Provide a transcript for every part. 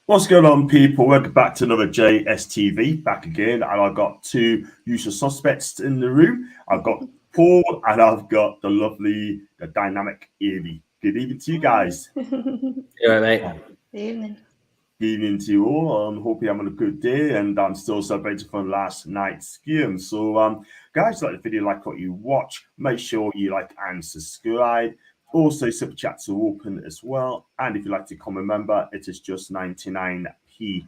What's going on, people? Welcome back to another JSTV. Back again, and I've got two usual suspects in the room. I've got Paul and I've got the dynamic Evie. Good evening to you guys. You all right, mate? Good evening. Good evening to you all. Hope you're having a good day, and I'm still celebrating from last night's game. So, guys, like the video, like what you watch. Make sure you like and subscribe. Also, super chats are open as well. And if you'd like to become a member, it is just 99p.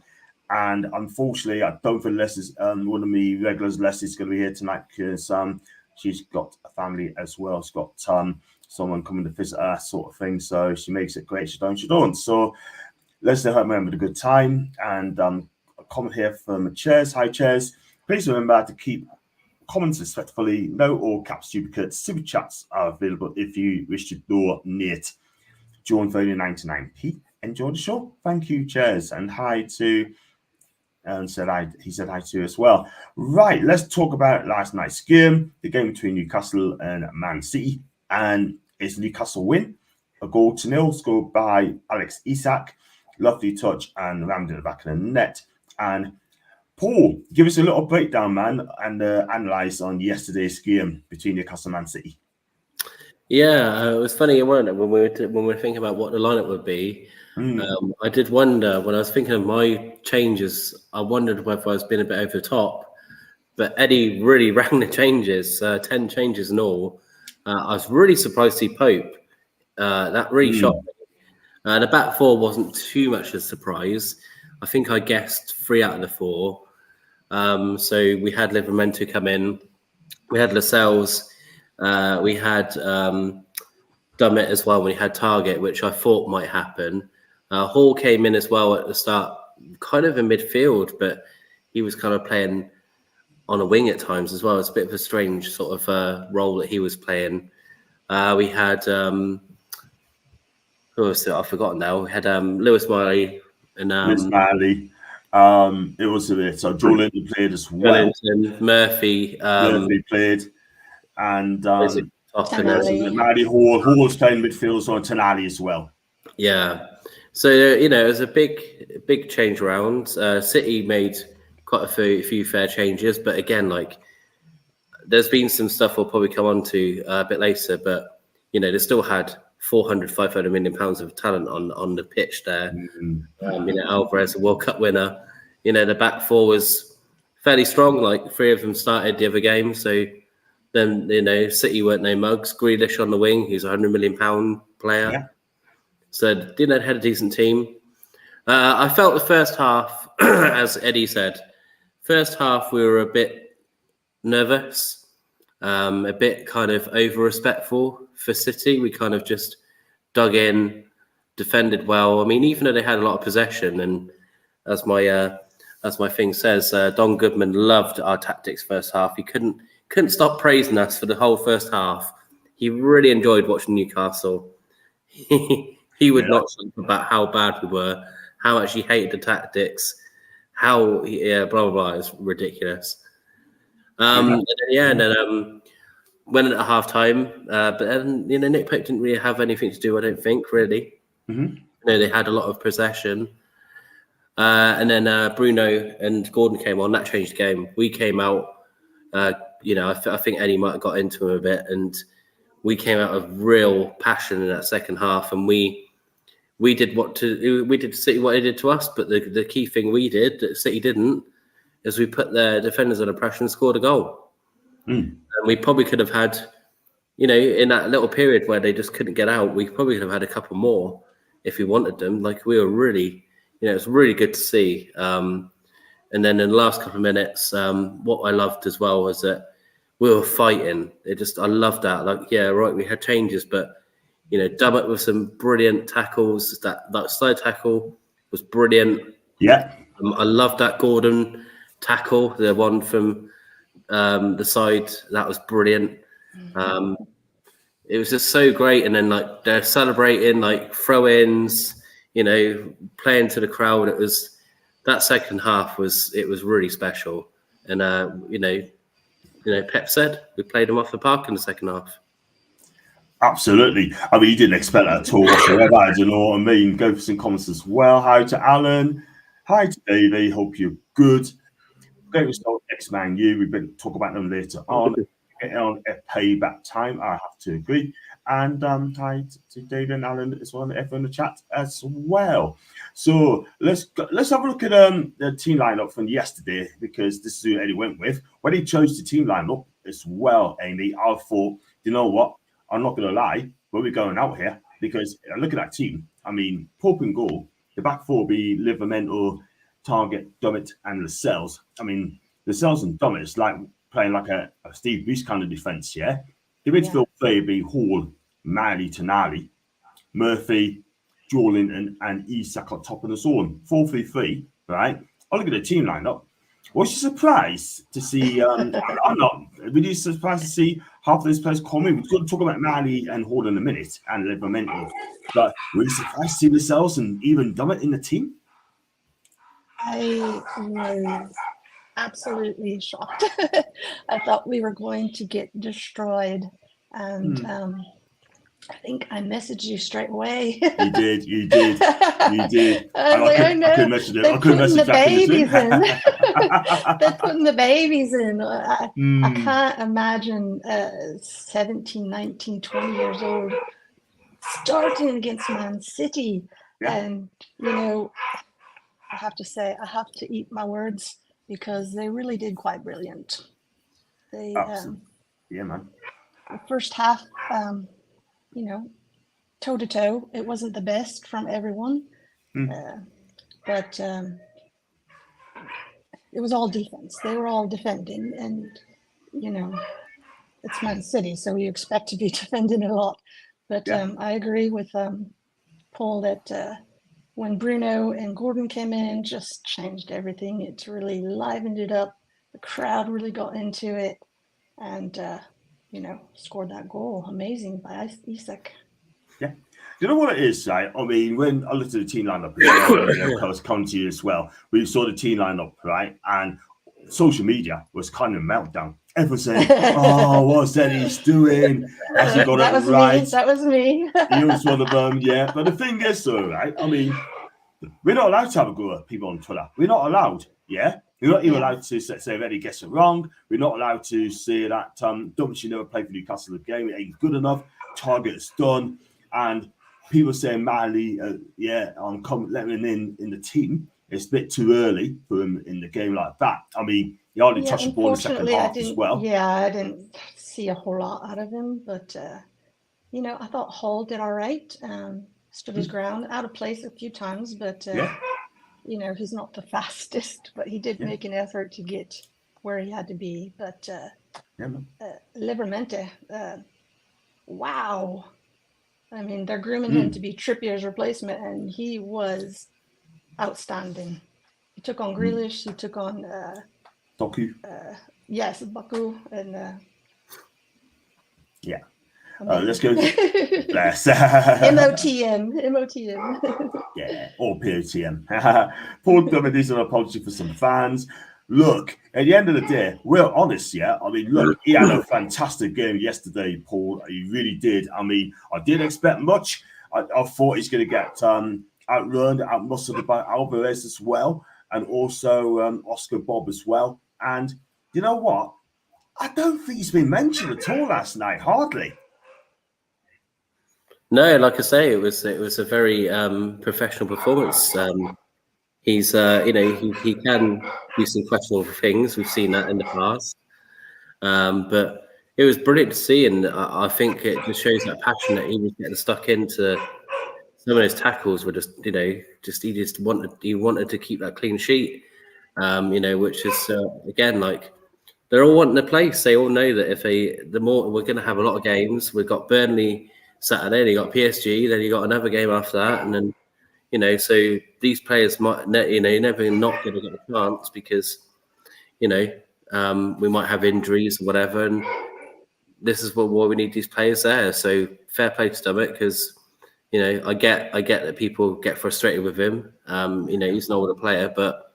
And unfortunately, I don't think Leslie's one of my regulars. Leslie's going to be here tonight because she's got a family as well. She's got someone coming to visit her, sort of thing. So she makes it great. She don't. So Leslie, I hope you remember a good time. And a comment here from Chairs. Hi, Chairs. Please remember to keep comments respectfully. No all caps duplicates. Super chats are available if you wish to donate. John Foley 99p. Enjoy the show. Thank you, Chairs. And hi to he said hi to you as well. Right, let's talk about last night's game, the game between Newcastle and Man City. And it's Newcastle win. A 1-0 scored by Alex Isak. Lovely touch and rammed in the back of the net. And Paul, give us a little breakdown, man, and analyze on yesterday's game between Newcastle and Man City. Yeah, it was funny, weren't it? When we were thinking about what the lineup would be, I did wonder when I was thinking of my changes. I wondered whether I was being a bit over the top, but Eddie really rang the changes, 10 changes in all. I was really surprised to see Pope. That really shocked me. The back four wasn't too much of a surprise. I think I guessed 3 out of the 4. So we had Livramento come in. We had Lascelles. We had Dummett as well when he had Target, which I thought might happen. Hall came in as well at the start, kind of in midfield, but he was kind of playing on a wing at times as well. It's a bit of a strange sort of role that he was playing. We had... who was it? I've forgotten now. We had Lewis Miley and Lewis Miley. It was a bit. So Joe Linton played as well. Murphy played, and Tonali. Hall was playing midfield, so Tonali as well. Yeah. So it was a big change round. City made quite a few fair changes, but again, like there's been some stuff we'll probably come on to a bit later, but they still had 400-500 million pounds of talent on the pitch there. Alvarez, a World Cup winner. The back four was fairly strong. Like 3 of them started the other game. So then City weren't no mugs. Grealish on the wing, he's a £100 million player. Yeah. So had a decent team. I felt the first half, as Eddie said, first half we were a bit nervous, a bit kind of over respectful for City. We kind of just dug in, defended well. I mean, even though they had a lot of possession, and as my thing says, Don Goodman loved our tactics first half. He couldn't stop praising us for the whole first half. He really enjoyed watching Newcastle. He would not talk about how bad we were, how much he hated the tactics, how blah blah blah. It's ridiculous. And then went at half time, but then Nick Pope didn't really have anything to do. I don't think really. They had a lot of possession, and then Bruno and Gordon came on. That changed the game. We came out. I think Eddie might have got into him a bit, and we came out of real passion in that second half, and we did to City what they did to us. But the key thing we did that City didn't is we put their defenders under pressure and scored a goal. And we probably could have had, in that little period where they just couldn't get out, we probably could have had a couple more if we wanted them. Like we were really, it's really good to see. And then in the last couple of minutes, what I loved as well was that we were fighting. I loved that. Like, yeah, right, we had changes, but, Dummett with some brilliant tackles. That slide tackle was brilliant. Yeah. I loved that Gordon tackle, the one from the side. That was brilliant. It was just so great. And then like they're celebrating, like throw-ins, playing to the crowd. It was that second half was really special. And Pep said we played them off the park in the second half. Absolutely. I mean, you didn't expect that at all whatsoever. I don't know what I mean. Go for some comments as well. Hi to Alan. Hi to Davey. Hope you're good. Great result, ex-Man U. We've been talk about them later on. Getting on a payback time, I have to agree. And hi to David and Alan as well, and everyone in the chat as well. So let's have a look at the team lineup from yesterday, because this is who Eddie went with. When he chose the team lineup as well, Amy, I thought, you know what? I'm not going to lie, but we're going out here, because look at that team. I mean, Pope and goal. The back four will be Livermore, Target, Dummett, and Lascelles. I mean, Lascelles and Dummett is like playing like a Steve Bruce kind of defence, yeah? The midfield three would be Hall, Mali, Tonali, Murphy, Jordan, and Isak on top of the all. 4-3-3, right? I look at the team lineup. Was you surprised to see? I'm not really surprised to see half of these players come in. We're going to talk about Mali and Hall in a minute, and Livermore. But were you surprised to see Lascelles and even Dummett in the team? I was absolutely shocked. I thought we were going to get destroyed, and I think I messaged you straight away. You did. I couldn't message it. They're putting the babies in. They're putting the babies in. I can't imagine 17, 19, 20 years old starting against Man City. Yeah. And, you know, I have to say, I have to eat my words, because they really did quite brilliant. They, yeah, man. The first half, you know, toe to toe, it wasn't the best from everyone, but it was all defense. They were all defending, and you know, it's Man City, so you expect to be defending a lot. But I agree with Paul that when Bruno and Gordon came in, just changed everything. It really livened it up. The crowd really got into it, and you know, scored that goal. Amazing by Isak. Yeah. You know what it is, right? I mean, when I looked at the team lineup as well, of course, come to you as well, we saw the team lineup, right? And social media was kind of a meltdown. Everyone saying, "Oh, what's Eddie's doing? Has he got it right?" That was me. You was one of them, yeah. But the thing is, though, right? I mean, we're not allowed to have a go at people on Twitter. We're not allowed, yeah. We're not even allowed to say if Eddie gets it wrong. We're not allowed to say that don't you never play for Newcastle the game? It ain't good enough. Target is done, and people saying Mali, letting in the team. It's a bit too early for him in the game like that. I mean, he hardly touched the ball in the second half as well. Yeah, I didn't see a whole lot out of him, but you know, I thought Hall did all right. Stood his ground, out of place a few times, but you know, he's not the fastest, but he did make an effort to get where he had to be. But Livermore, wow. I mean, they're grooming him to be Trippier's replacement, and he was outstanding. He took on Grealish, he took on Doku. Yes, Baku, and let's go. Bless. MOTM. Yeah, or POTM. Paul Dummett is an apology for some fans. Look, at the end of the day, we're honest, yeah? I mean, look, he had a fantastic game yesterday, Paul. He really did. I mean, I didn't expect much. I thought he's going to get outrun, outmuscled by Alvarez as well, and also Oscar Bob as well. And you know what? I don't think he's been mentioned at all last night, hardly. No, like I say, it was a very professional performance. He's you know, he can do some questionable things. We've seen that in the past, but it was brilliant to see, and I think it just shows that passion that he was getting stuck into. Some of his tackles were just, you know, he wanted to keep that clean sheet, you know, which is again, like, they're all wanting a place. They all know that the more we're going to have a lot of games. We've got Burnley Saturday, then you got PSG, then you got another game after that, and then, you know, so these players might, you know, never not going to get a chance because, you know, we might have injuries or whatever, and this is why we need these players there. So fair play to Stomach, because, you know, I get that people get frustrated with him. You know, he's an older player, but,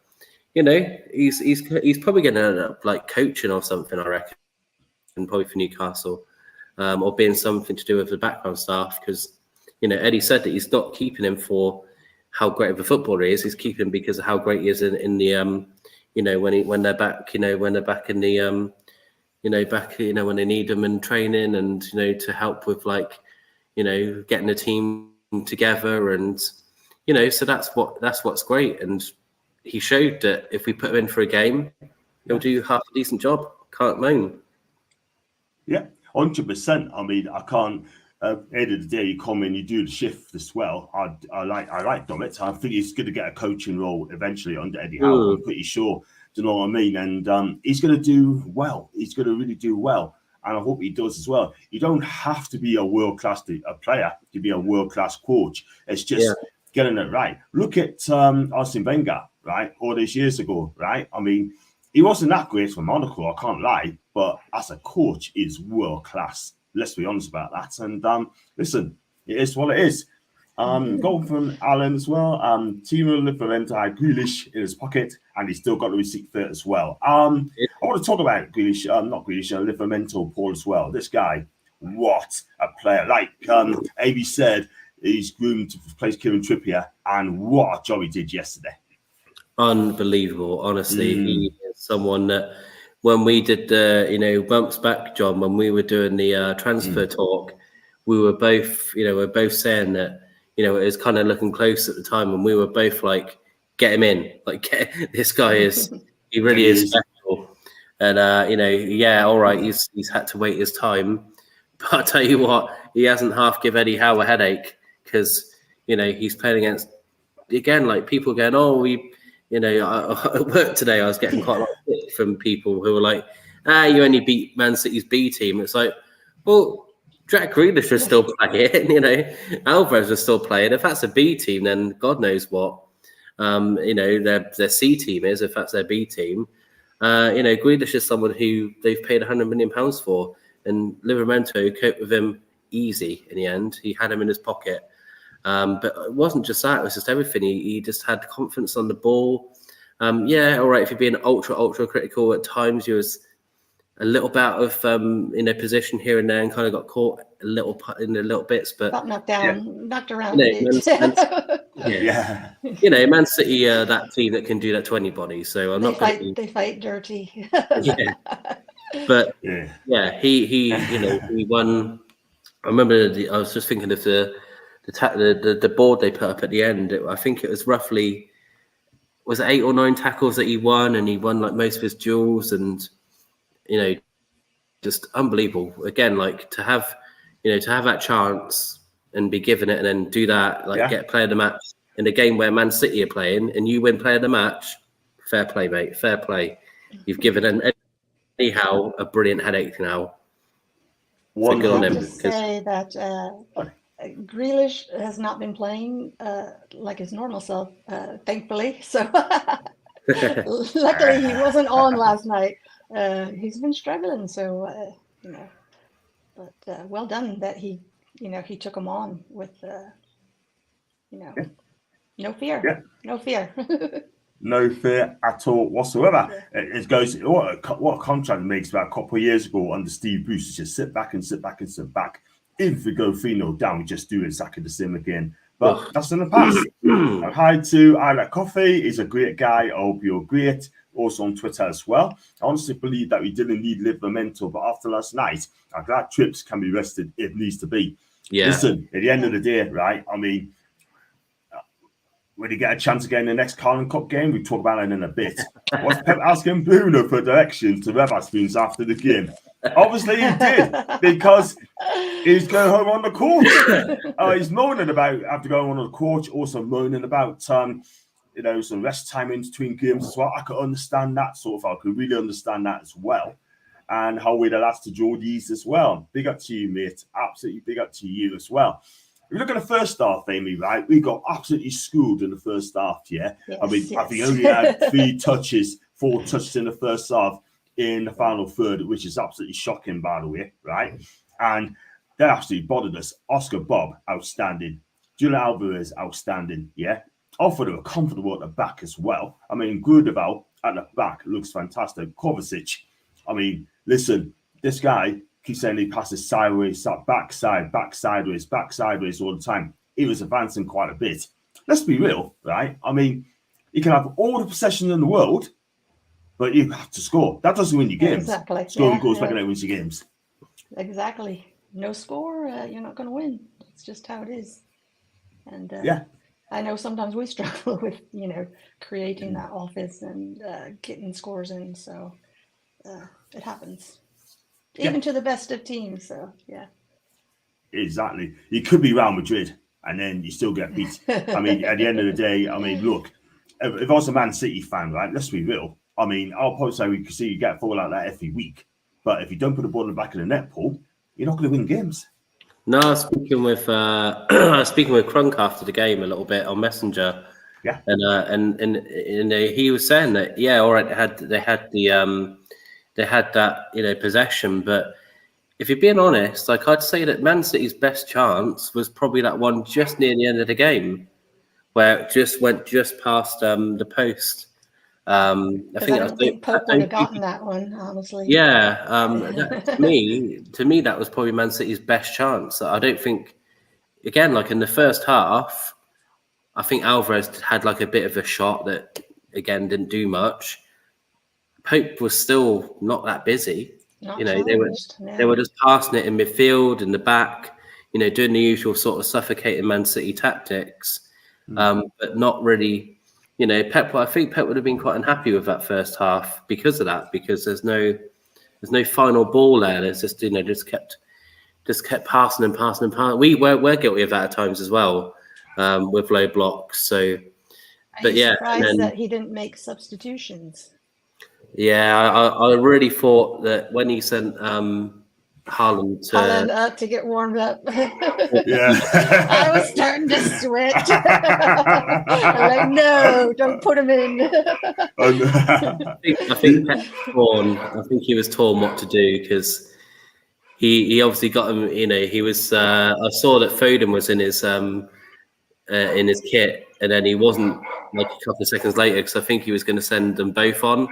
you know, he's probably going to end up like coaching or something, I reckon, probably for Newcastle, or being something to do with the background staff, because, you know, Eddie said that he's not keeping him for how great of a footballer he is. He's keeping him because of how great he is in the when they're back, when they're back in the when they need them in training, and to help with getting the team together, and so that's what's great. And he showed that if we put him in for a game, he'll do half a decent job. Can't moan. Yeah, 100%. I mean, I can't. End of the day, you come in, you do the shift as well. I like Domit. I think he's going to get a coaching role eventually under Eddie Howe. I'm pretty sure. Do you know what I mean? And he's going to do well. He's going to really do well, and I hope he does as well. You don't have to be a world-class player to be a world-class coach. It's just getting it right. Look at Arsene Wenger, right? All these years ago, right? I mean, he wasn't that great for Monaco, I can't lie, but as a coach, he's world-class. Let's be honest about that. And listen, it is what it is. Goal from Alan as well. Timo Livramento had Grealish in his pocket, and he's still got the receipt for it as well. I want to talk about Grealish, Livramento, Paul, as well. This guy, what a player. Like AB said, he's groomed to replace Kieran Trippier, and what a job he did yesterday. Unbelievable, honestly. He is someone that when we did the, bumps back, John, when we were doing the transfer talk, we were both, saying that, it was kind of looking close at the time, and we were both like, get him in. Like, this guy he really is special. And, all right, he's had to wait his time. But I'll tell you what, he hasn't half give Eddie Howe a headache, because, he's playing against, again, like people going, at work today, I was getting quite a lot of hit from people who were like, you only beat Man City's B team. It's like, well, Jack Grealish is still playing, Alvarez is still playing. If that's a B team, then God knows what, their C team is, if that's their B team. Grealish is someone who they've paid £100 million for, and Livramento coped with him easy in the end. He had him in his pocket. But it wasn't just that, it was just everything. He just had confidence on the ball. All right, if you're being ultra critical at times, you was a little bit out of position here and there, and kind of got caught a little in the little bits, but got knocked down, knocked around. Man City, that team that can do that to anybody. So they fight dirty. But he won. I remember I was just thinking of the board they put up at the end. I think it was roughly, was it 8 or 9 tackles that he won, and he won like most of his duels, and just unbelievable. Again, like to have that chance and be given it, and then do that, get player of the match in a game where Man City are playing, and you win player of the match. Fair play, mate. Fair play. You've given anyhow a brilliant headache now. So good on him. To say that Grealish has not been playing like his normal self, thankfully. So luckily he wasn't on last night. He's been struggling, so but well done that he took him on with no fear, no fear. No fear at all whatsoever. It goes, what a contract it makes about a couple of years ago under Steve Bruce, to just sit back. If we go 3-0 down, we just do exactly the same again. But that's in the past. Hi to I Like Coffee. He's a great guy. I hope you're great. Also on Twitter as well. I honestly believe that we didn't need Livramento, but after last night, I'm glad Trips can be rested if needs to be. Yeah. Listen, at the end of the day, right? I mean, when you get a chance again in the next Carling Cup game, we talk about it in a bit. Was Pep asking Bruno for directions to Wetherspoons after the game? Obviously he did, because he's going home on the court. He's moaning about after going on the court, also moaning about some rest time in between games as well. I could understand that I could really understand that as well. And how we that's to Geordies as well. Big up to you, mate. Absolutely big up to you as well. If you look at the first half, Amy, right? We got absolutely schooled in the first half, yeah? Yes, I mean, I think only had 4 touches in the first half in the final third, which is absolutely shocking, by the way, right? And they absolutely bothered us. Oscar Bob, outstanding. Julian Alvarez, outstanding, yeah? I thought they were comfortable at the back as well. I mean, Grudeval at the back looks fantastic. Kovacic, I mean, listen, this guy keeps saying he passes sideways, back sideways all the time. He was advancing quite a bit. let's be real, right? I mean, you can have all the possession in the world, but you have to score. That doesn't win you games. Exactly. Scoring Yeah, goals yeah. back and wins you games. Exactly. No score, you're not going to win. It's just how it is. And Yeah. I know sometimes we struggle with, creating that offense and getting scores in. So it happens, even to the best of teams. So yeah. Exactly. You could be Real Madrid and then you still get beat. I mean, at the end of the day, I mean, look, if I was a Man City fan, right, let's be real. I mean, I'll probably say we can see you get a fall like that every week. But if you don't put the ball in the back of the net, Paul, you're not going to win games. No, I was speaking with Crunk after the game a little bit on Messenger. Yeah. And he was saying that, yeah, all right, they had that possession, but if you're being honest, like, I'd say that Man City's best chance was probably that one just near the end of the game, where it just went just past the post. I don't think Pope would have gotten that one, honestly. Yeah, to me, that was probably Man City's best chance. I don't think, again, like in the first half, I think Alvarez had like a bit of a shot that, again, didn't do much. Pope was still not that busy. They were just passing it in midfield, in the back, doing the usual sort of suffocating Man City tactics, but not really. Pep. I think Pep would have been quite unhappy with that first half because of that. Because there's no final ball there. There's just just kept passing and passing and passing. We're guilty of that at times as well, with low blocks. So, but yeah, surprised that he didn't make substitutions. Yeah, I really thought that when he sent Haaland to get warmed up. Yeah. I was starting to sweat. I'm like, no, don't put him in. I think he was torn what to do, because he obviously got him. He was. I saw that Foden was in his kit, and then he wasn't, like, a couple of seconds later, because I think he was going to send them both on.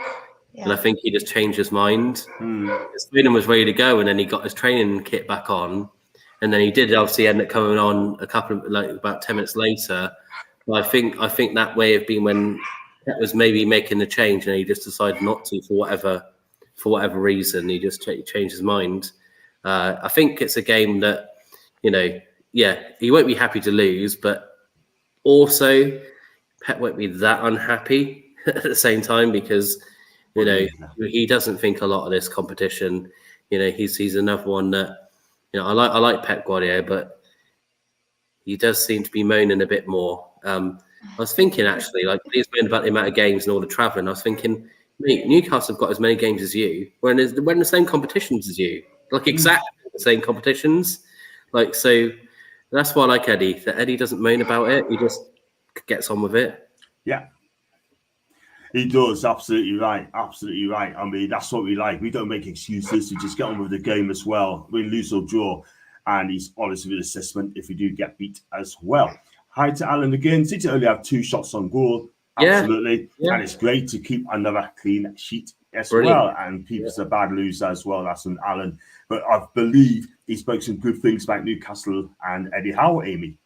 Yeah. And I think he just changed his mind. Foden was ready to go, and then he got his training kit back on, and then he did obviously end up coming on about 10 minutes later. But I think that may have been when Pep was maybe making the change, and he just decided not to for whatever reason. He just changed his mind. I think it's a game that, he won't be happy to lose, but also Pep won't be that unhappy at the same time, because he doesn't think a lot of this competition. He's another one that, I like Pep Guardiola, but he does seem to be moaning a bit more. I was thinking, actually, like, he's moaning about the amount of games and all the travelling. I was thinking, mate, Newcastle have got as many games as you. We're in the same competitions as you, like exactly the same competitions. Like, so that's why I like Eddie. That Eddie doesn't moan about it. He just gets on with it. Yeah. He does, absolutely right. Absolutely right. I mean, that's what we like. We don't make excuses. We just get on with the game as well. We lose or draw. And he's honest with assessment if we do get beat as well. Hi to Alan again. City only have 2 shots on goal. Absolutely. Yeah. And it's great to keep another clean sheet as well. And Peps a bad loser as well. That's from Alan. But I believe he spoke some good things about Newcastle and Eddie Howe, Amy.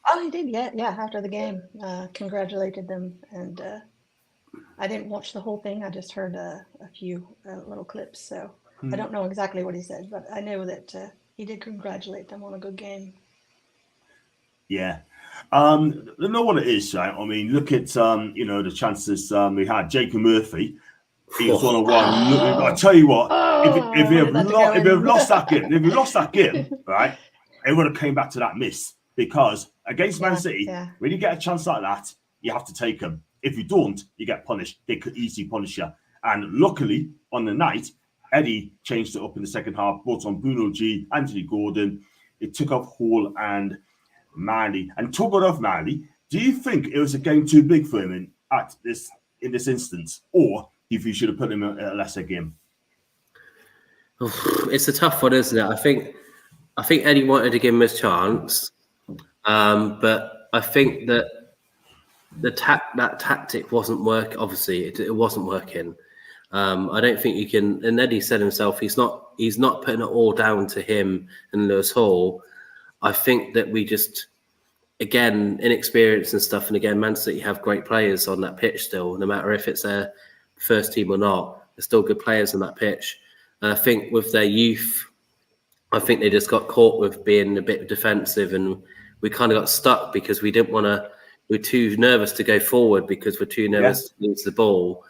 Oh, he did, yeah. After the game, congratulated them, and I didn't watch the whole thing. I just heard a few little clips, so I don't know exactly what he said, but I know that he did congratulate them on a good game. Yeah, you know what it is, right? I mean, look at the chances we had. Jacob Murphy, he was 1-on-1. I tell you what, if we have lost that game, right, it would have came back to that miss. Because against Man City, when you get a chance like that, you have to take them. If you don't, you get punished. They could easily punish you. And luckily, on the night, Eddie changed it up in the second half, brought on Bruno G, Anthony Gordon. It took off Hall and Marley. And talking of Marley, do you think it was a game too big for him in this instance? Or if you should have put him in a lesser game? It's a tough one, isn't it? I think Eddie wanted to give him his chance. But I think that that tactic wasn't working. Obviously, it wasn't working. I don't think you can. And Eddie said himself, he's not putting it all down to him and Lewis Hall. I think that again, inexperience and stuff. And again, Man City have great players on that pitch still, no matter if it's their first team or not. There's still good players on that pitch. And I think with their youth, I think they just got caught with being a bit defensive, and we kind of got stuck because we didn't want to. We're too nervous to go forward because we're too nervous to lose the ball.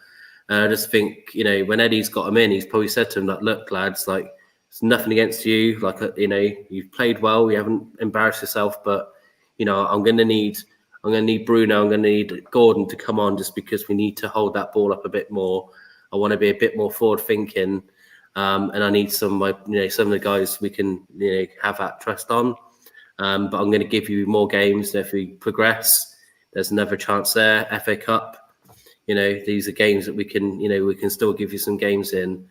I just think, you know, when Eddie's got him in, he's probably said to him, like, look, lads, like, it's nothing against you. Like, you know, you've played well. You haven't embarrassed yourself, but, you know, I'm going to need Bruno. I'm going to need Gordon to come on just because we need to hold that ball up a bit more. I want to be a bit more forward thinking. And I need some of the guys we can, you know, have that trust on. But I'm going to give you more games. If we progress, there's another chance there. FA Cup. You know, these are games that we can still give you some games in.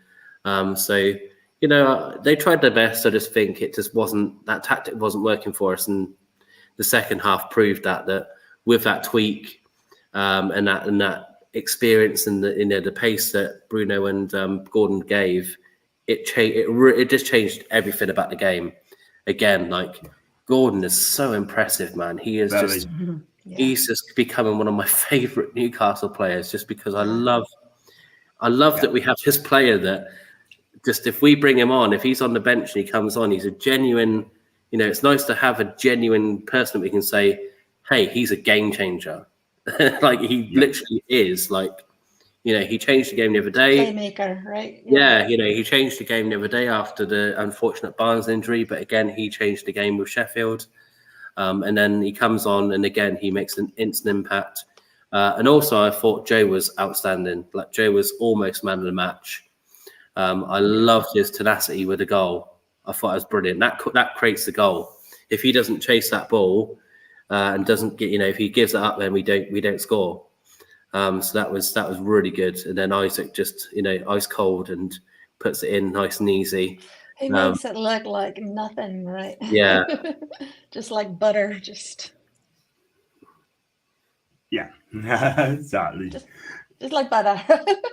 So, you know, they tried their best. I just think that tactic wasn't working for us. And the second half proved that with that tweak and that experience and the pace that Bruno and Gordon gave, it just changed everything about the game. Again, like, Gordon is so impressive, man. He is just... He's just becoming one of my favourite Newcastle players, just because I love that we have this player that just, if we bring him on, if he's on the bench and he comes on, he's a genuine, you know, it's nice to have a genuine person that we can say, hey, he's a game changer. Like, he literally is. Like, you know, he changed the game the other day. Playmaker, right? Yeah, you know, he changed the game the other day after the unfortunate Barnes injury, but again, he changed the game with Sheffield. And then he comes on, and again, he makes an instant impact. And also, I thought Joe was outstanding. Like, Joe was almost man of the match. I loved his tenacity with the goal. I thought it was brilliant. That creates the goal. If he doesn't chase that ball and doesn't get, you know, if he gives it up, then we don't score. So that was really good. And then Isak just, you know, ice cold and puts it in nice and easy. He makes it look like nothing, right? Yeah. Just like butter, just... Yeah, exactly. Just like butter.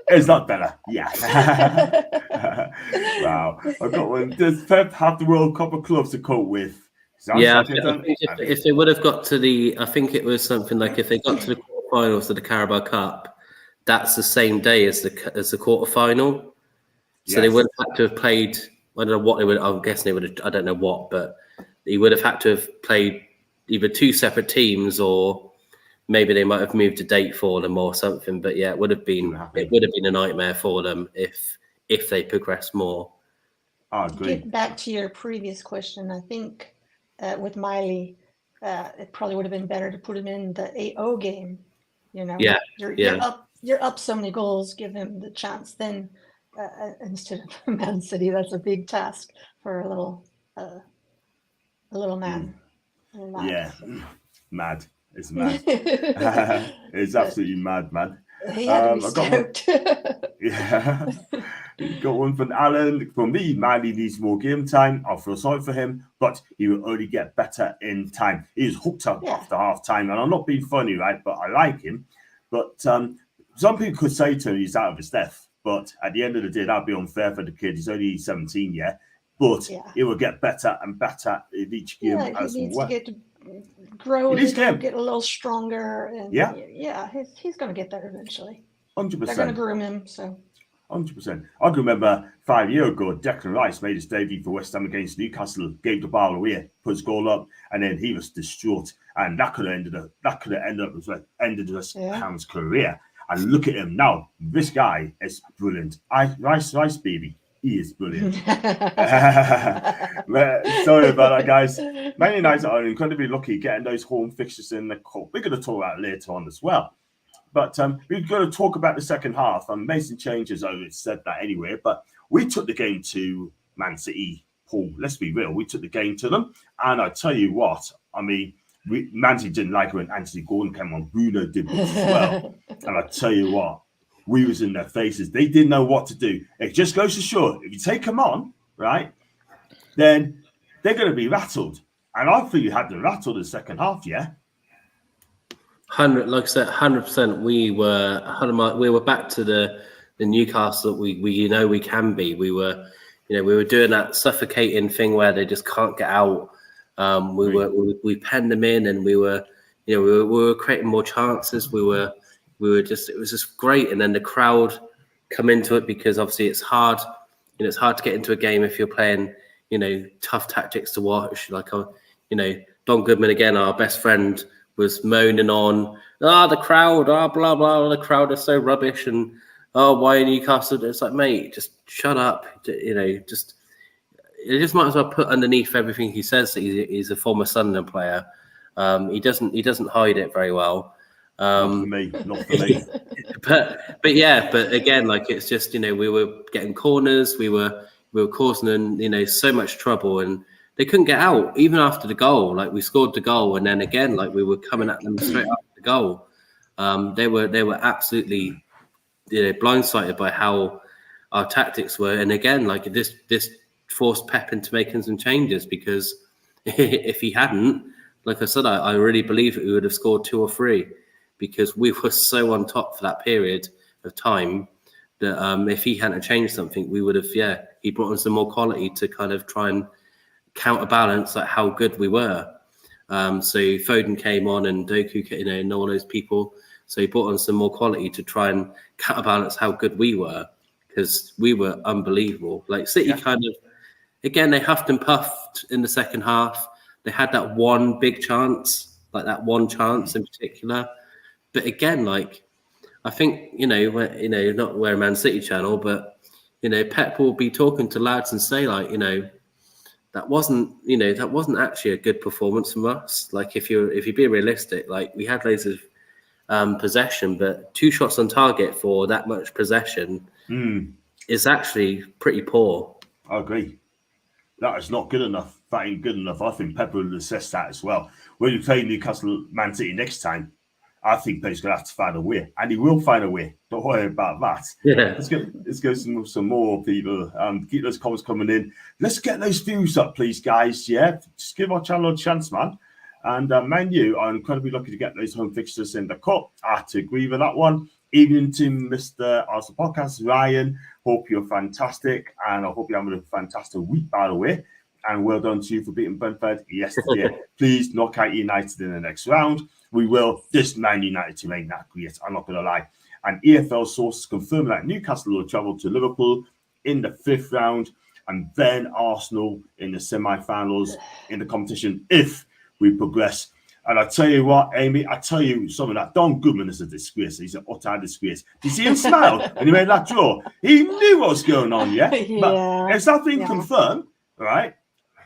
It's not better. Yeah. Wow. I've got one. Does Pep have the World Cup of clubs to cope with? Yeah, if they would have got to I think it was something like, if they got to the quarterfinals of the Carabao Cup, that's the same day as the quarterfinal. So they would have had to have played... I don't know what they would. I'm guessing they would have. I don't know what, but he would have had to have played either two separate teams, or maybe they might have moved a date for them or something. But yeah, it would have been a nightmare for them if they progressed more. I agree. Get back to your previous question. I think with Miley, it probably would have been better to put him in the AO game. You know, you're up so many goals. Give him the chance then. Instead of Man City, that's a big task for a little man. Yeah, mad. It's mad. It's absolutely mad, man. He had to be stoked. Yeah. Got one from Alan. For me, Miley needs more game time. I feel sorry for him, but he will only get better in time. He was hooked up after half time, and I'm not being funny, right? But I like him. But some people could say to him he's out of his depth. But at the end of the day, that'd be unfair for the kid. He's only 17, but he will get better and better in each game as he needs well. to get to grow, get a little stronger, and he's going to get there eventually. 100%. They're going to groom him, so. 100%. I can remember 5 years ago, Declan Rice made his debut for West Ham against Newcastle, gave the ball away, put his goal up, and then he was distraught, and that could have ended his Ham's career. And look at him now. This guy is brilliant. Rice, baby. He is brilliant. Sorry about that, guys. Man United are incredibly lucky getting those home fixtures in the cup. We're going to talk about it later on as well. But we're going to talk about the second half. Amazing changes. I already said that anyway. But we took the game to Man City. Paul, let's be real. We took the game to them. And I tell you what, I mean, Man City didn't like it when Anthony Gordon came on. Bruno did as well. And I tell you what, we was in their faces. They didn't know what to do. It just goes to show, if you take them on, right, then they're going to be rattled. And I think you had them rattled in the second half, yeah? 100, like I said, 100%. We were back to the Newcastle we can be. We were doing that suffocating thing where they just can't get out. We penned them in, and we were creating more chances. We were just, it was just great. And then the crowd come into it, because obviously it's hard. It's hard to get into a game if you're playing, tough tactics to watch. Like, Don Goodman again, our best friend, was moaning on, the crowd, blah blah, the crowd is so rubbish, and why Newcastle? It's like, mate, just shut up. You just might as well put underneath everything he says that he's a former Sunderland player. He doesn't hide it very well. Not for me. but again, like, it's just, we were getting corners, we were causing them, so much trouble, and they couldn't get out even after the goal. Like, we scored the goal, and then again, like, we were coming at them straight after the goal. They were absolutely, blindsided by how our tactics were, and again, like, this forced Pep into making some changes, because if he hadn't, like I said, I really believe that we would have scored 2 or 3, because we were so on top for that period of time that if he hadn't changed something, we would have, he brought in some more quality to kind of try and counterbalance like how good we were. So Foden came on, and Doku, and all those people. So he brought on some more quality to try and counterbalance how good we were, because we were unbelievable. Like, City kind of, again, they huffed and puffed in the second half. They had that one big chance, like that one chance in particular. But again, like, I think, not we're a Man City channel, but, Pep will be talking to lads and say, like, that wasn't actually a good performance from us. Like, if you're being realistic, like, we had loads of possession, but 2 shots on target for that much possession is actually pretty poor. I agree. That is not good enough. That ain't good enough. I think Pep will assess that as well. When you play Newcastle Man City next time, I think Pep's going to have to find a way, and he will find a way. Don't worry about that. Yeah. Let's go some more people. Keep those comments coming in. Let's get those views up, please, guys. Yeah, just give our channel a chance, man. And Man U are incredibly lucky to get those home fixtures in the cup. I have to agree with that one. Evening to Mr. Arsenal Podcast, Ryan. Hope you're fantastic, and I hope you're having a fantastic week, by the way. And well done to you for beating Brentford yesterday. Please knock out United in the next round. We will. This Man United team ain't that great, I'm not going to lie. And EFL sources confirm that Newcastle will travel to Liverpool in the 5th round, and then Arsenal in the semi-finals in the competition if we progress. And I tell you what, Amy, I tell you something, that Don Goodman is a disgrace. He's an utter disgrace. Did you see him smile when he made that draw? He knew what was going on, yeah? But if that thing confirmed, right,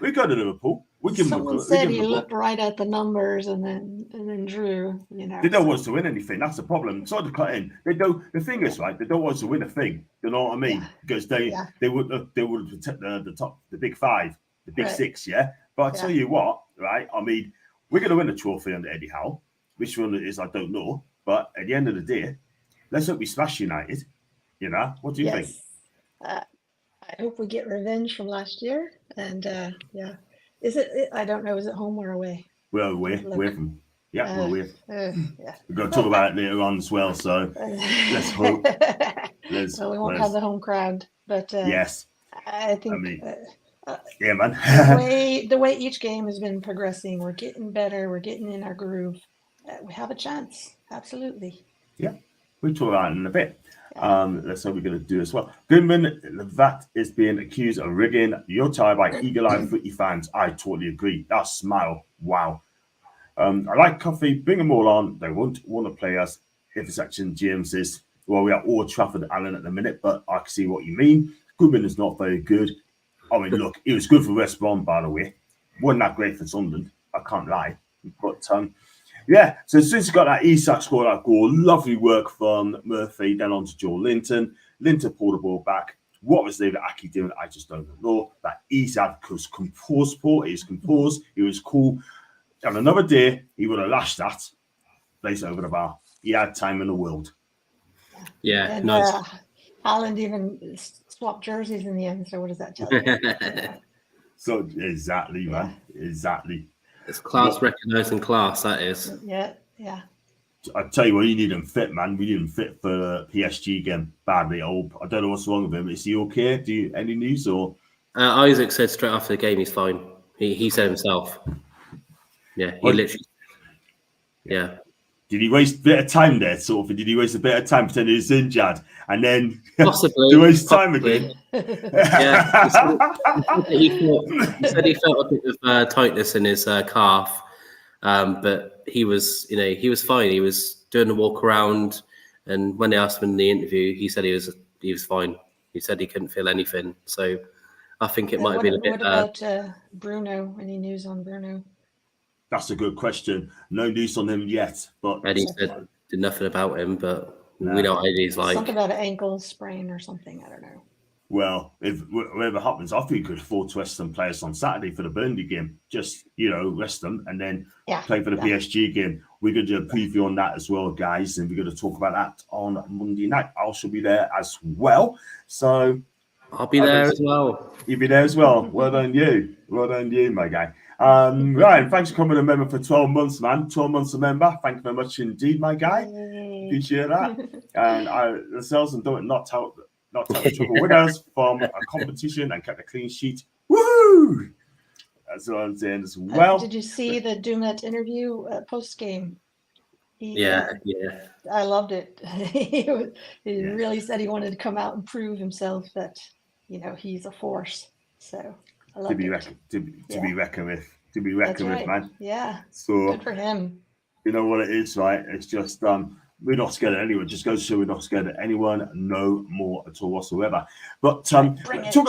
we go to Liverpool. Someone said he looked right at the numbers and then drew. They don't want us to win anything. That's the problem. Sorry to cut in. They don't. The thing is, right? They don't want us to win a thing. You know what I mean? Because they would protect the top, the big 5, the big 6. Yeah. But I tell you what, right? I mean, we're going to win a trophy under Eddie Howe. Which one it is, I don't know. But at the end of the day, let's hope we smash United. What do you think? I hope we get revenge from last year. And is it? I don't know. Is it home or away? We're away from. Yeah, we're away. We're going to talk about it later on as well. So let's hope. Well, we won't have the home crowd, but yes, I think. I mean, yeah, man. the way each game has been progressing, we're getting better. We're getting in our groove. We have a chance. Absolutely. Yeah, we'll talk about it in a bit. That's what we're going to do as well. Goodman, that is being accused of rigging your tie by eagle-eyed footy fans. I totally agree. That smile, wow. I like Coffee. Bring them all on. They won't want to play us if it's actually James's. Well, we are Old Trafford Allen at the minute, but I can see what you mean. Goodman is not very good. I mean, look, it was good for West Brom, by the way. Wasn't that great for Sunderland. I can't lie. But yeah, so since he got that, Isak scored that goal. Lovely work from Murphy, then on to Joe Linton. Linton pulled the ball back. What was David Aki doing? I just don't know. That Isak was composed. He was composed. He was cool. And another day, he would have lashed that place over the bar. He had time in the world. Yeah, and, nice. Haaland even swapped jerseys in the end. So what does that tell you? So exactly, man. Exactly. It's class recognizing class, that is. Yeah. I tell you what, you need him fit, man. We need him fit for the PSG game badly. I don't know what's wrong with him. Is he okay? Any news or? Isaac said straight after the game he's fine. He said himself. Yeah, he literally. Yeah. Did he waste a bit of time there, sort of? Did he waste a bit of time pretending he's injured and then Possibly. to waste time again? Yeah. He said he felt a bit of tightness in his calf, but he was fine. He was doing a walk around, and when they asked him in the interview, he said he was fine. He said he couldn't feel anything. So I think it might have been a bit. What about Bruno? Any news on Bruno? That's a good question. No news on him yet, but Eddie said did nothing about him, but we know what Eddie's like. Something about an ankle sprain or something. I don't know. Well, if whatever happens, I think we could afford to rest some players on Saturday for the Burnley game. Just, rest them and then play for the PSG game. We're going to do a preview on that as well, guys, and we're going to talk about that on Monday night. I shall be there as well. So I'll be there as well. You'll be there as well. Well done, you. Well done, you, my guy. Ryan, thanks for coming a member for 12 months, man. 12 months a member. Thank you very much indeed, my guy. Appreciate that. And ourselves and don't not out the triple winners from a competition and kept a clean sheet. Woo! That's what I'm saying as well. Did you see the Dumet interview post game? Yeah. I loved it. He really said he wanted to come out and prove himself that he's a force. So I loved it. To be reckoned with. To be reckoned with, man. Yeah. So good for him. You know what it is, right? It's just we're not scared of anyone. Just goes to show we're not scared of anyone, no more at all whatsoever. But talk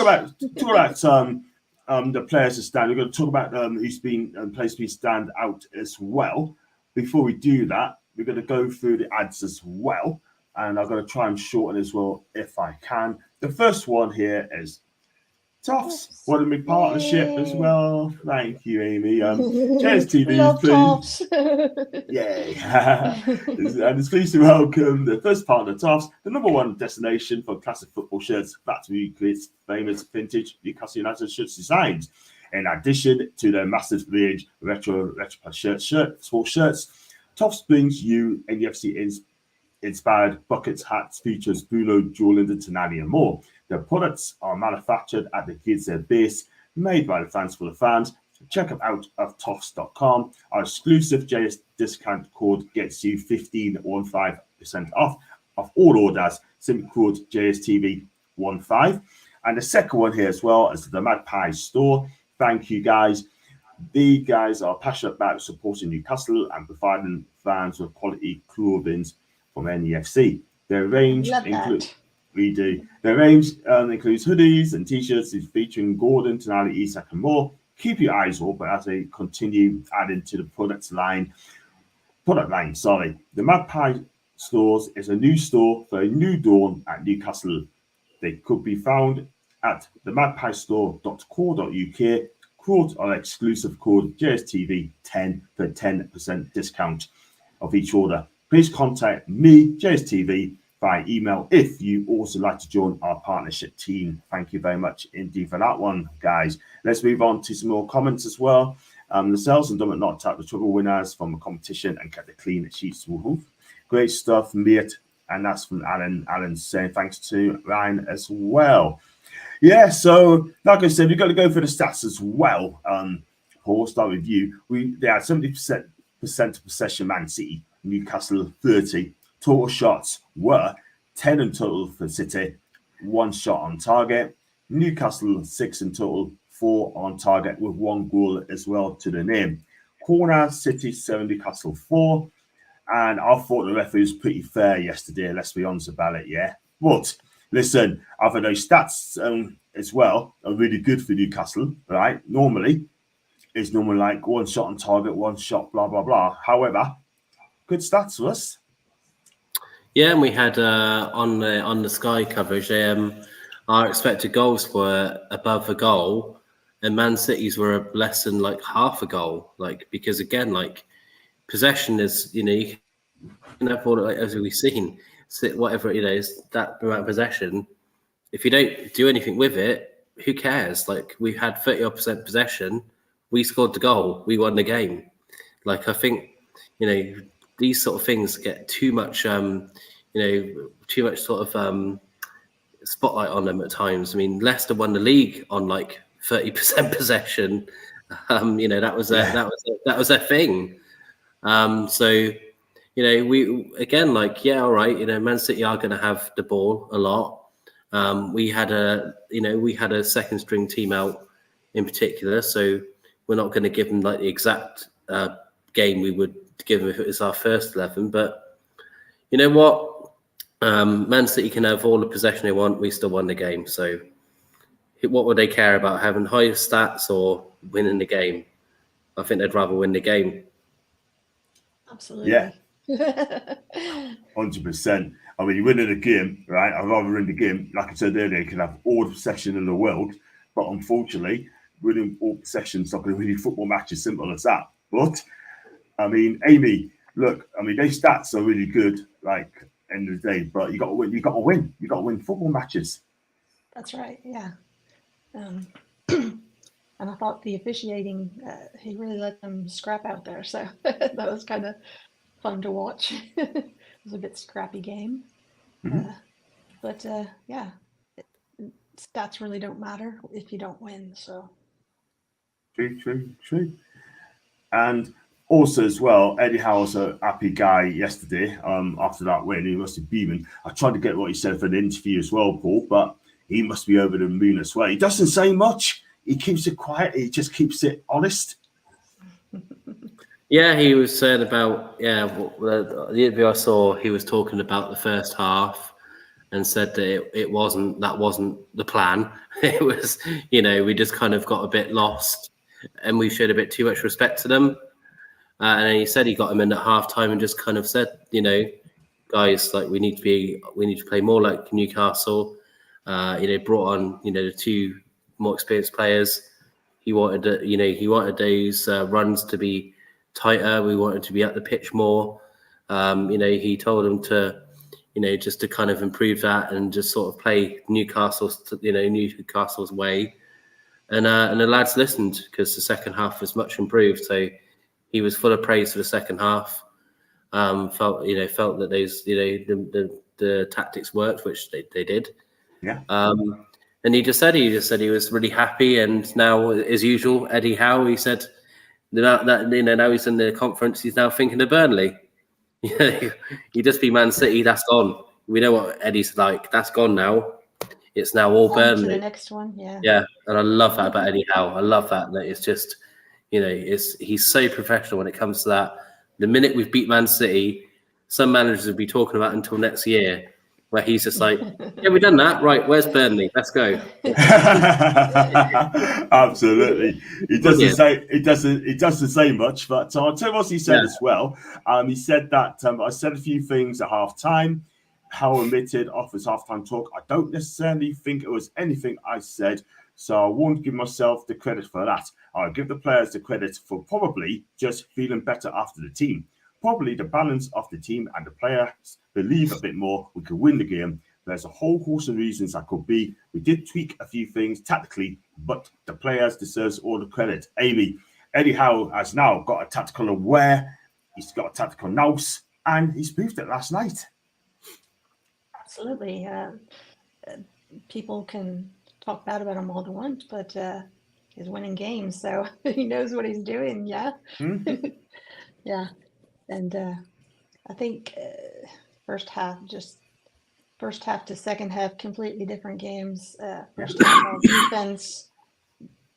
about the players that stand. We're going to talk about who's been players who stand out as well. Before we do that, we're going to go through the ads as well, and I'm going to try and shorten as well if I can. The first one here is Toffs, wanted me partnership as well. Thank you, Amy. Cheers, TV, love please. Toffs. Yay. And it's pleased to welcome the first partner, Toffs, the #1 destination for classic football shirts. Factory creates famous vintage Newcastle United shirts designs. In addition to their massive range of retro sports shirts, Toffs brings you NFC inspired buckets, hats, features, Bruno, Jordan, Tonali, and more. The products are manufactured at the Kids base, made by the fans for the fans. Check them out at toffs.com. Our exclusive JS discount code gets you 15% off all orders. Simply code JSTV15. And the second one here as well is the Magpie store. Thank you, guys. The guys are passionate about supporting Newcastle and providing fans with quality clothing from NEFC. Their range includes Their range includes hoodies and t-shirts featuring Gordon, Tonali, Isak, and more. Keep your eyes open as they continue adding to the product line. The Magpie Stores is a new store for a new dawn at Newcastle. They could be found at themagpiestore.co.uk. Quote our exclusive code JSTV10 for 10% discount of each order. Please contact me, JSTV, by email if you also like to join our partnership team. Thank you very much indeed for that one, guys. Let's move on to some more comments as well. The sales and Dummett knocked out the triple winners from a competition and kept the clean sheets. Woohoo. Great stuff, mate. And that's from Alan. Alan's saying thanks to Ryan as well. Yeah, so like I said, we've got to go for the stats as well. Paul, start with you. They had 70% possession, Man City, Newcastle 30. Total shots were 10 in total for City, 1 shot on target. Newcastle 6 in total, 4 on target with 1 goal as well to the name. Corner, City 7, Newcastle 4. And I thought the referee was pretty fair yesterday, let's be honest about it, yeah. But listen, I think those stats as well are really good for Newcastle, right? Normally, it's normally like 1 shot on target, 1 shot, blah, blah, blah. However, good stats for us. Yeah, and we had on the Sky coverage, our expected goals were above a goal, and Man City's were less than like half a goal. Like because again, like possession is you can have all as we've seen, whatever is that amount of possession. If you don't do anything with it, who cares? Like we had 30% possession, we scored the goal, we won the game. Like I think these sort of things get too much sort of spotlight on them at times. I mean, Leicester won the league on like 30% possession, That was a thing. So we again, all right, Man City are going to have the ball a lot. We had a second string team out in particular, so we're not going to give them like the exact game we would give them if it was our first 11. But you know what, Man City can have all the possession they want. We still won the game. So what would they care about, having higher stats or winning the game? I think they'd rather win the game. Absolutely. Yeah. 100%. I mean, you win in a game, right? I'd rather win the game. Like I said earlier, you can have all the possession in the world, but unfortunately, winning all possession is not going to win you football matches. Simple as that. But I mean, Amy, look, I mean, those stats are really good. Like end of the day, but you got to win. You got to win. You got to win football matches. That's right. Yeah. And I thought the officiating, he really let them scrap out there. So that was kind of fun to watch. It was a bit scrappy game. But yeah, stats really don't matter if you don't win. So True. And also as well, Eddie Howe was a happy guy yesterday. After that win, he must be beaming. I tried to get what he said for an interview as well, Paul, but he must be over the moon as well. He doesn't say much. He keeps it quiet. He just keeps it honest. Yeah, he was saying about the interview I saw. He was talking about the first half and said that it wasn't the plan. It was we just kind of got a bit lost and we showed a bit too much respect to them. And then he said he got him in at halftime and just kind of said, guys, like we need to play more like Newcastle. Brought on the two more experienced players. He wanted those runs to be tighter. We wanted to be at the pitch more. He told them to, just to kind of improve that and just sort of play Newcastle's way. And the lads listened because the second half was much improved. So he was full of praise for the second half. Felt that those the tactics worked, which they did. Yeah. And he just said he was really happy. And now, as usual, Eddie Howe, he said now he's in the conference. He's now thinking of Burnley. You just be Man City. That's gone. We know what Eddie's like. That's gone now. It's now all Burnley. To the next one, yeah. Yeah, and I love that about Eddie Howe. I love that it's just, he's so professional when it comes to that. The minute we've beat Man City, some managers will be talking about until next year, where he's just like, yeah, we've done that. Right, where's Burnley? Let's go. Absolutely. He doesn't say much, but I'll tell you what he said as well. He said that I said a few things at half time. Howe admitted off his halftime talk, I don't necessarily think it was anything I said, so I won't give myself the credit for that. I'll give the players the credit for probably just feeling better after the team. Probably the balance of the team and the players believe a bit more we could win the game. There's a whole host of reasons that could be. We did tweak a few things tactically, but the players deserves all the credit. Amy, Eddie Howe has now got a tactical aware, he's got a tactical nous, and he's proved it last night. Absolutely. People can talk bad about him all they want, but he's winning games, so he knows what he's doing. Yeah. Mm-hmm. Yeah. And I think first half to second half, completely different games. First half, all defense,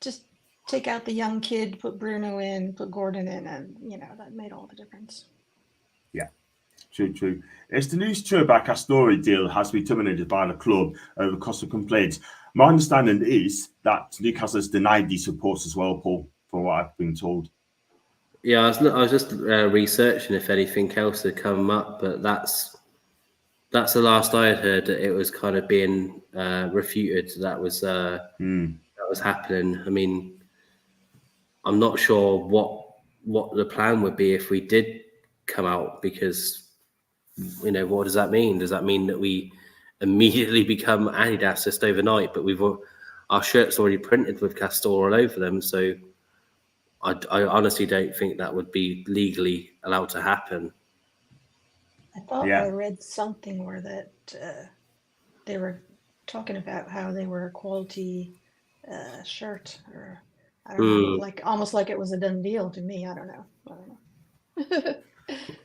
just take out the young kid, put Bruno in, put Gordon in, and that made all the difference. Yeah. True. It's the news Trebek Astori deal has been terminated by the club over cost of complaints. My understanding is that Newcastle has denied these reports as well, Paul, from what I've been told. Yeah, I was just researching if anything else had come up, but that's the last I had heard, that it was kind of being refuted. That was happening. I mean, I'm not sure what the plan would be if we did come out, because what does that mean? Does that mean that we immediately become Adidas just overnight, but our shirts already printed with Castor all over them? So I honestly don't think that would be legally allowed to happen. I thought I read something where that they were talking about how they were a quality shirt, or I don't know, like almost like it was a done deal to me. I don't know.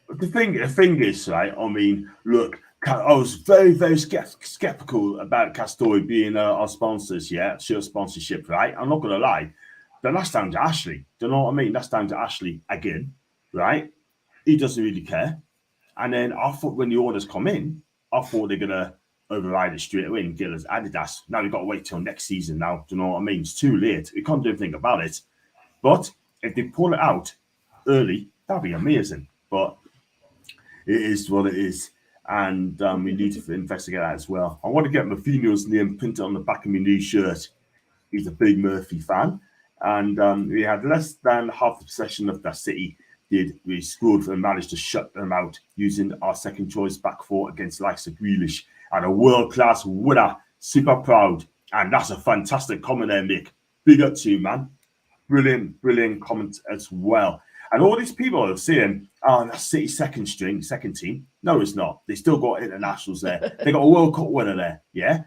The thing is, right? I mean, look, I was very, very skeptical about Castore being our sponsors, shirt sponsorship, right? I'm not gonna lie. Then that's down to Ashley. Do you know what I mean? That's down to Ashley again, right? He doesn't really care. And then I thought when the orders come in, I thought they're gonna override it straight away and get us Adidas. Now we've got to wait till next season now. Do you know what I mean? It's too late. We can't do anything about it. But if they pull it out early, that'd be amazing. But it is what it is. And we need to investigate that as well. I want to get Mourinho's name printed on the back of my new shirt. He's a big Murphy fan. And we had less than half the possession of that City. We scored and managed to shut them out using our second choice back four against likes of Grealish and a world-class winner. Super proud. And that's a fantastic comment there, Mick. Big up to you, man. Brilliant comment as well. And all these people are saying, oh, that's City second team. No, it's not. They still got internationals there. They got a World Cup winner there, yeah?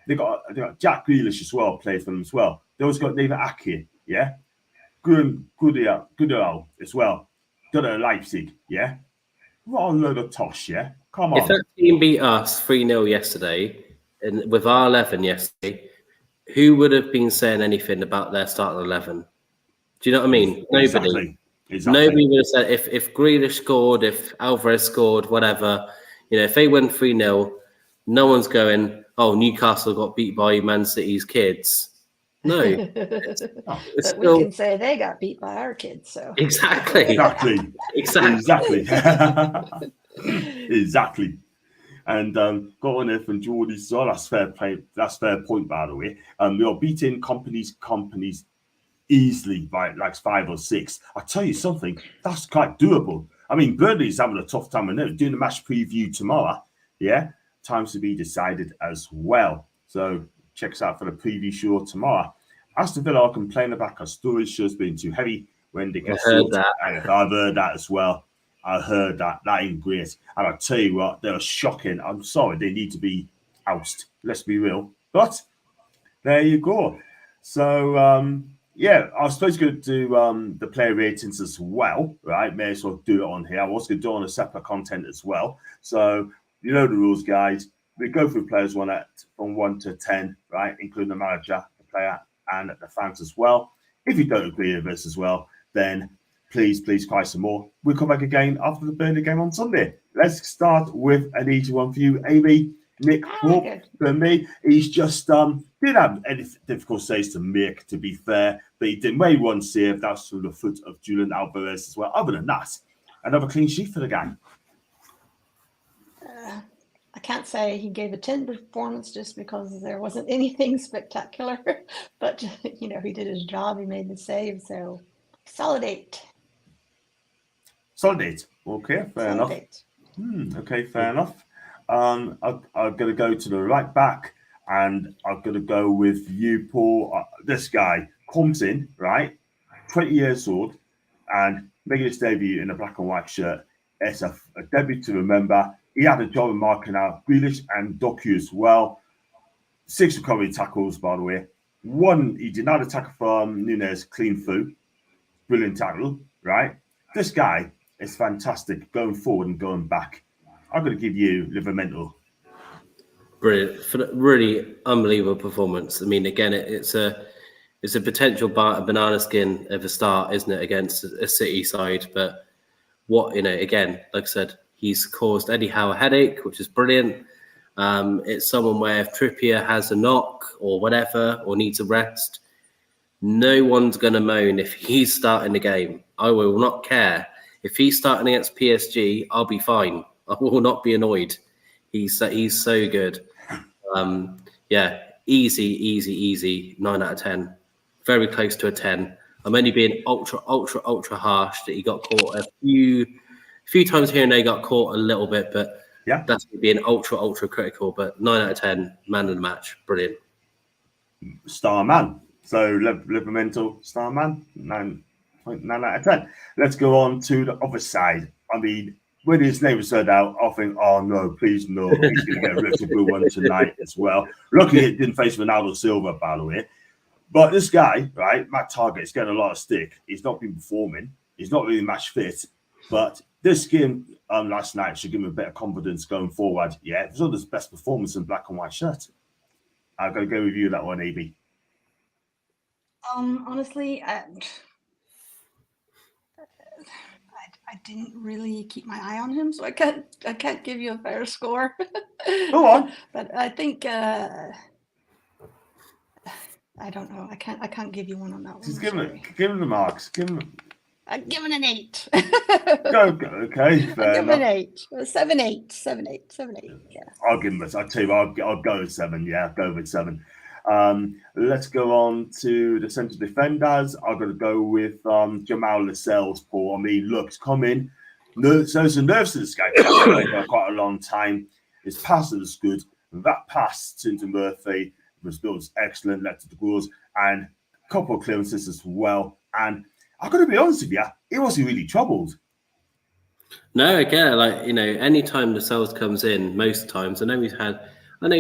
They got Jack Grealish as well, played for them as well. They also got David Ake, yeah? Goodell as well. Got a Leipzig, yeah? What a load of tosh, yeah? Come on. If that team beat us 3-0 yesterday, and with our 11 yesterday, who would have been saying anything about their starting 11? Do you know what I mean? Nobody. Exactly. Nobody would have said if Grealish scored, if Alvarez scored, whatever. If they win 3-0, no one's going, oh, Newcastle got beat by Man City's kids. No. But still... we can say they got beat by our kids. So Exactly. Exactly. And got on there from Geordie as well. That's fair play. That's fair point, by the way. We are beating companies easily by like 5 or 6. I'll tell you something, that's quite doable. I mean, Burnley's having a tough time and they're doing the match preview tomorrow. Yeah, times to be decided as well. So check us out for the preview show tomorrow. Aston Villa are complaining about our storage shows being too heavy when they get sorted. And I've heard that as well. I heard that. That ain't great. And I'll tell you what, they're shocking. I'm sorry, they need to be ousted. Let's be real. But there you go. So, yeah, I was supposed to do the player ratings as well, right? May as well do it on here. I was going to do it on a separate content as well. So, you know the rules, guys. We go through players from 1 to 10, right? Including the manager, the player, and the fans as well. If you don't agree with us as well, then please cry some more. We'll come back again after the Burnley game on Sunday. Let's start with an easy one for you, Amy. Nick Pope, for me, he's just didn't have any difficult saves to make, to be fair, but he did made one save. That's through the foot of Julian Alvarez as well. Other than that, another clean sheet for the guy. I can't say he gave a 10 performance just because there wasn't anything spectacular, but he did his job. He made the save, so solid 8. Solid 8. Okay, fair enough. Okay, fair enough. I'm going to go to the right back, and I'm going to go with you, Paul. This guy comes in, right, 20 years old, and making his debut in a black and white shirt. It's a debut to remember. He had a job in marking out Grealish and Doku as well. 6 recovery tackles, by the way. 1, he denied a tackle from Nunez, clean through. Brilliant tackle, right? This guy is fantastic going forward and going back. I'm going to give you Livramento. Brilliant. Really unbelievable performance. I mean, again, it's a potential banana skin of a start, isn't it, against a City side? But again, like I said, he's caused Eddie Howe a headache, which is brilliant. It's someone where if Trippier has a knock or whatever, or needs a rest, no one's going to moan if he's starting the game. I will not care. If he's starting against PSG, I'll be fine. I will not be annoyed. He's so good. Easy 9 out of 10. Very close to a 10. I'm only being ultra harsh that he got caught a few times here and there. Got caught a little bit, but yeah, that's being ultra critical. But 9 out of 10, man of the match, brilliant. Star man. So Livramento, star man, 9 out of 10. Let's go on to the other side. I mean, when his name was said out, I think, oh no, please no, he's going to get a ripped blue one tonight as well. Luckily, it didn't face Ronaldo Silva, by the way. But this guy, right, Matt Target, is getting a lot of stick. He's not been performing. He's not really match fit. But this game last night should give him a bit of confidence going forward. Yeah, it was one of his best performance in black and white shirt. I'm going to go with you that one, AB. Honestly, I didn't really keep my eye on him, so I can't give you a fair score. Go on. But I think I don't know. I can't give you one on that one. Just give him the marks. Give him. I'm giving an 8. Go. Okay, fair Give enough. an 8. 7-8. Yeah. I'll give him. I'll tell you. I'll go with 7. Yeah, I'll go with 7. Let's go on to the central defenders. I'm going to go with Jamal Lascelles, Paul. I mean, look, it's coming. So some nerves to this guy for quite a long time. His pass was good. That pass to Murphy was excellent, led to the goals, and a couple of clearances as well. And I'm going to be honest with you, he wasn't really troubled. No, again, anytime Lascelles comes in, most times, I know he's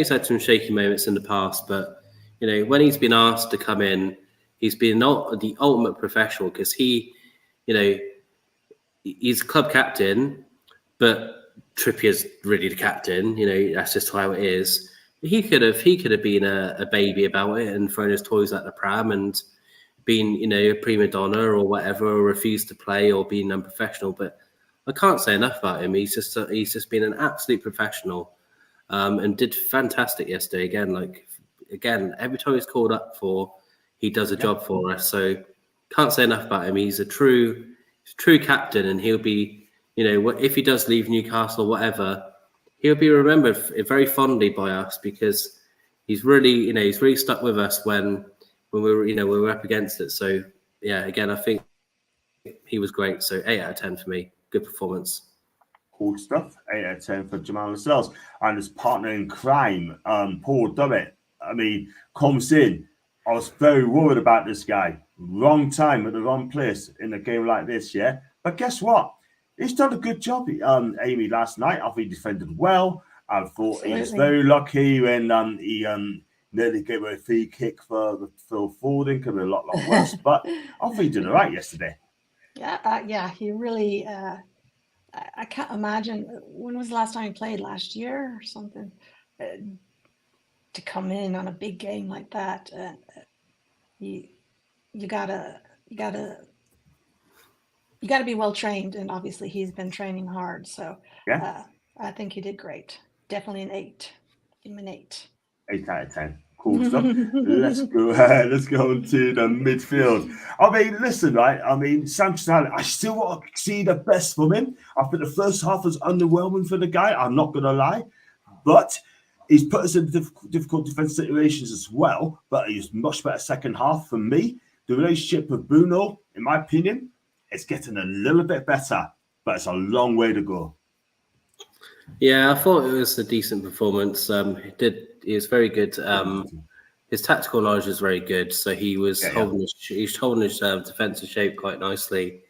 had some shaky moments in the past, but when he's been asked to come in, he's been the ultimate professional because he's club captain, but Trippier's really the captain. That's just how it is. He could have been a baby about it and thrown his toys at the pram and been a prima donna or whatever, or refused to play or being unprofessional. But I can't say enough about him. He's just been an absolute professional, and did fantastic yesterday. Again, every time he's called up for, he does a job for us. So can't say enough about him. He's a true captain, and he'll be, if he does leave Newcastle or whatever, he'll be remembered very fondly by us because he's really stuck with us when we were up against it. So yeah, again, I think he was great. So 8 out of 10 for me. Good performance. Cool stuff. 8 out of 10 for Jamal Lascelles. And his partner in crime, Paul Dummett. I mean, comes in. I was very worried about this guy. Wrong time at the wrong place in a game like this, yeah? But guess what? He's done a good job, Amy, last night. I think he defended well. I thought he was very lucky when he nearly gave a free kick for Phil Fording. Could be a lot worse. But I think he did all right yesterday. Yeah, he really... I can't imagine. When was the last time he played? Last year or something? To come in on a big game like that, you gotta be well trained, and obviously he's been training hard. So yeah, I think he did great. Definitely an 8. Give him an 8. 8 out of 10. Cool stuff. Let's go on to the midfield. I mean, listen, right? I mean, Sanchez, I still want to see the best from him. I think the first half was underwhelming for the guy. I'm not going to lie, but he's put us in difficult defense situations as well. But he's much better second half for me. The relationship with Bruno, in my opinion, it's getting a little bit better, but it's a long way to go. Yeah, I thought it was a decent performance. He was very good. His tactical knowledge is very good, so he was holding his defensive shape quite nicely.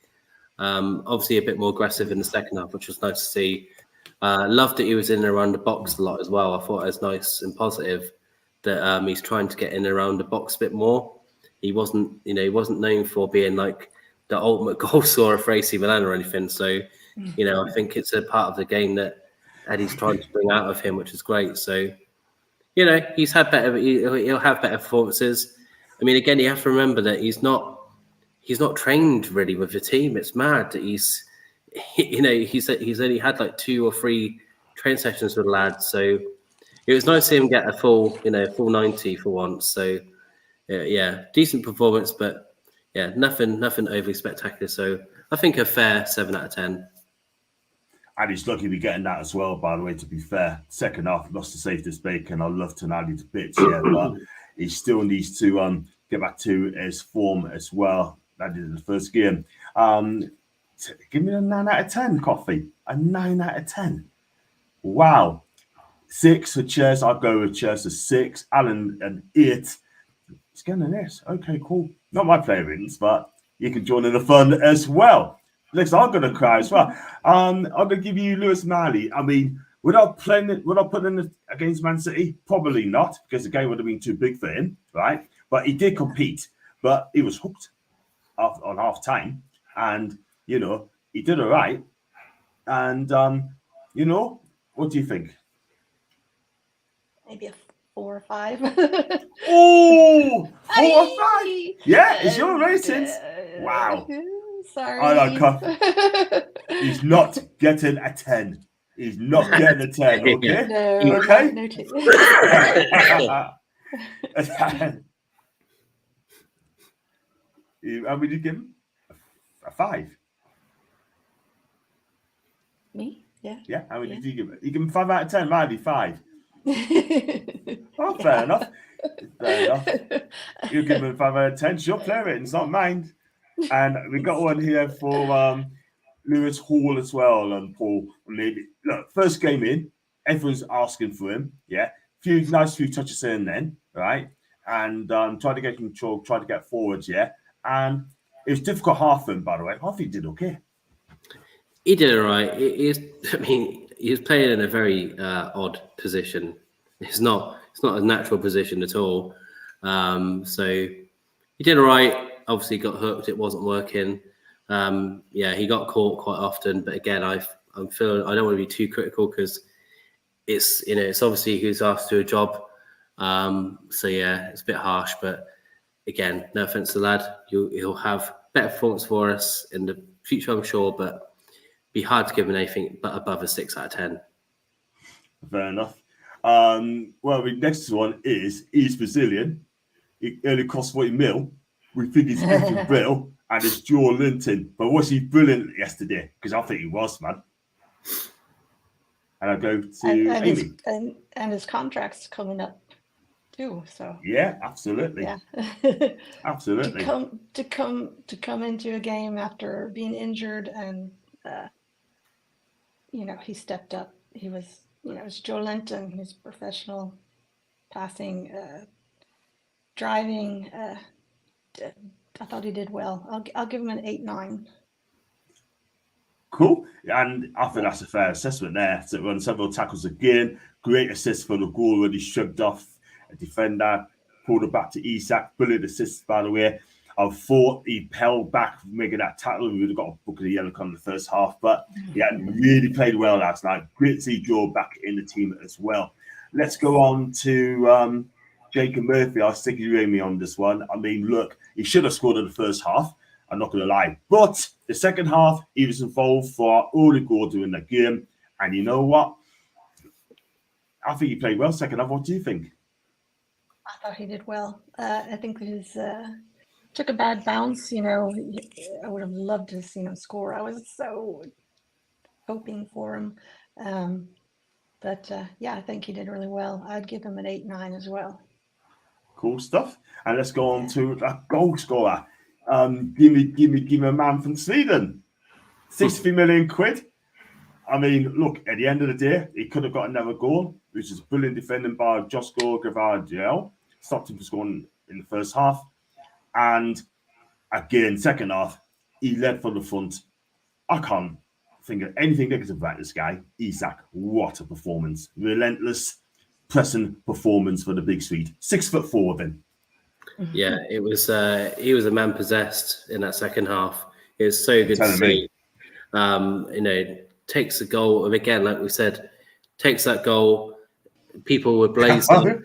Obviously, a bit more aggressive in the second half, which was nice to see. Loved that he was in and around the box a lot as well. I thought it was nice and positive that he's trying to get in and around the box a bit more. He wasn't known for being like the ultimate goal scorer for AC Milan or anything. So, I think it's a part of the game that Eddie's trying to bring out of him, which is great. So, he's had better. He'll have better performances. I mean, again, you have to remember that he's not trained really with the team. It's mad that he's only had like 2 or 3 train sessions with the lads. So it was nice to see him get a full 90 for once. So yeah, decent performance, but yeah, nothing overly spectacular. So I think a fair 7 out of 10. And he's lucky to be getting that as well, by the way, to be fair. Second half, lost to Safety Bacon. I love Tonali to bits, yeah, but he still needs to get back to his form as well. That did in the first game. Give me a 9 out of 10, Coffee. A 9 out of 10. Wow. 6 for Chess. I'll go with Chess a 6. Alan, an 8. It's getting an S. Okay, cool. Not my favourites, but you can join in the fun as well. Next, I'm going to cry as well. I'm going to give you Lewis Marley. I mean, would I putting it against Man City? Probably not, because the game would have been too big for him, right? but he did compete. But he was hooked on half time, and you know he did all right. And you know, what do you think? Maybe a 4 or 5. Oh, 4 or 5. Aye. Yeah, it's your ratings. Wow. Sorry. I like he's not getting a 10. He's not getting a 10, okay? No, okay. no How many did you give him? A 5. Me? Yeah. Yeah, how many did you give him? You give him 5 out of 10, Marty, 5. Oh, Yeah. fair enough. Fair enough. You give him 5 out of 10. It's your player ratings, not mine. And we got one here for Lewis Hall as well, and Paul. Maybe look, first game in, everyone's asking for him. Yeah, few touches in then, right? And tried to get control, tried to get forwards. Yeah, and it was difficult half of him, by the way. I think he did okay. He did all right. I mean, he was playing in a very odd position. It's not a natural position at all. So he did all right. Obviously, got hooked. It wasn't working. He got caught quite often. But again, I'm feeling I don't want to be too critical because it's obviously who's asked to do a job. So yeah, it's a bit harsh. But again, no offense to the lad, he'll have better performance for us in the future, I'm sure. But be hard to give him anything but above a 6 out of 10. Fair enough. Well, the next one he's Brazilian. It only costs 40 mil. We think he's Ethan Brittle, and it's Joe Linton. But was he brilliant yesterday? Because I think he was, man. And I go to Amy. And his contract's coming up too. So yeah, absolutely. Yeah, absolutely. To come into a game after being injured and. He stepped up. He was, it was Joe Linton. He's professional, passing, driving. I thought he did well. I'll give him an 8-9. Cool, and I think that's a fair assessment there. So run several tackles again. Great assist for the goal when he shrugged off a defender, pulled it back to Isak. Brilliant assist, by the way. I thought he held back making that tackle. We would have got a book of the yellow card in the first half, but he really played well last night. Great to see Joe back in the team as well. Let's go on to Jacob Murphy. I'll stick you with me on this one. I mean, look, he should have scored in the first half. I'm not going to lie. But the second half, he was involved for our only goal during the game. And you know what? I think he played well second half. What do you think? I thought he did well. I think his... took a bad bounce, I would have loved to have seen him score. I was so hoping for him. But I think he did really well. I'd give him an 8-9 as well. Cool stuff. And let's go on to that goal scorer. Give me a man from Sweden. 63 million quid. I mean, look, at the end of the day, he could have got another goal, which is brilliant defending by Josko Gvardiol. Stopped him from scoring in the first half. And again, second half, he led from the front. I can't think of anything negative about this guy. Isak, what a performance. Relentless pressing performance for the big Swede. 6'4" then. Yeah, it was he was a man possessed in that second half. It was so good to see. Takes the goal, and again, like we said, takes that goal. People were blazing.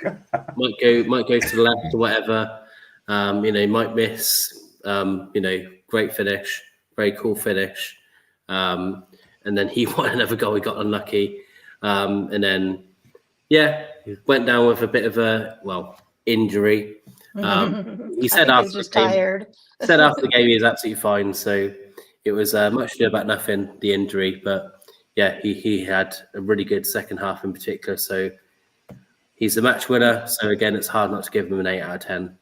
might go to the left or whatever. Might miss, great finish, very cool finish. And then he won another goal. He got unlucky. And then, he went down with a bit of injury. He said after the game he was absolutely fine. So it was much ado about nothing, the injury. But he had a really good second half in particular. So he's the match winner. So again, it's hard not to give him an 8 out of 10.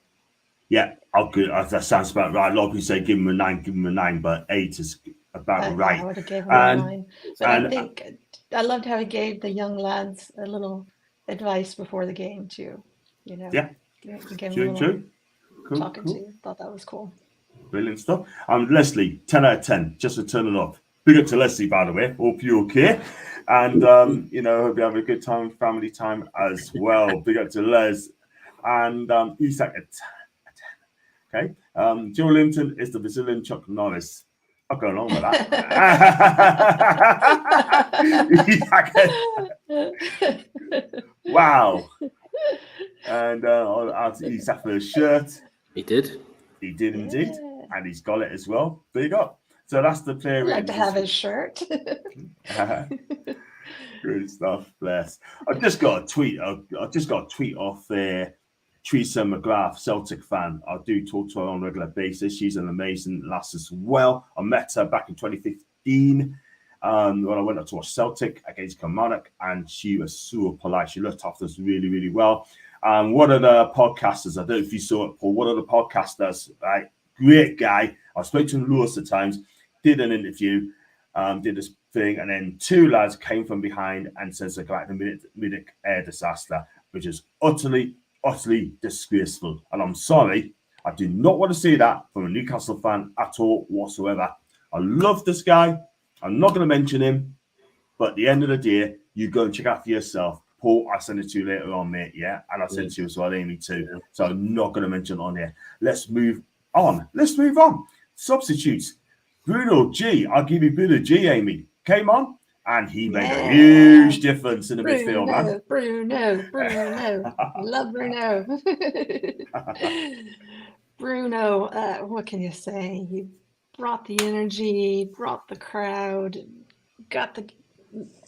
Yeah, that sounds about right. A lot of people say give him a 9, but 8 is about right. I would have given him a 9. But I think I loved how he gave the young lads a little advice before the game too. Yeah, true. Talking to. Thought that was cool. Brilliant stuff. Leslie, 10 out of 10, just for turning up. Big up to Leslie, by the way. Hope you're okay. And hope you have a good time, family time as well. Big up to Les. And Isak, Okay. Joe Linton is the Brazilian Chuck Norris. I'll go along with that. Wow. And he's after a shirt. He did. He did indeed. And he's got it as well. There you go. So that's the player. I'd like to have his shirt. Good stuff. Bless. I just got a tweet off there. Teresa McGrath, Celtic fan. I do talk to her on a regular basis. She's an amazing lass as well. I met her back in 2015 when I went up to watch Celtic against Kilmarnock, and she was so polite. She looked after us really, really well. One of the podcasters, I don't know if you saw it, Paul, one of the podcasters, right? Great guy. I spoke to him loads of times, did an interview, did this thing, and then two lads came from behind and says about the Munich air disaster, which is utterly disgraceful. And I'm sorry, I do not want to see that from a Newcastle fan at all whatsoever. I love this guy. I'm not going to mention him, but at the end of the day, you go and check out for yourself. Paul, I send it to you later on, mate. Yeah, and I sent it to you as well, Amy, too. Yeah. So I'm not going to mention it on here. Let's move on. Substitutes. Bruno G. I'll give you Bruno G, Amy. Came on, and he made a huge difference in the midfield, man. Bruno. Love Bruno. Bruno, what can you say? He brought the energy, brought the crowd, got the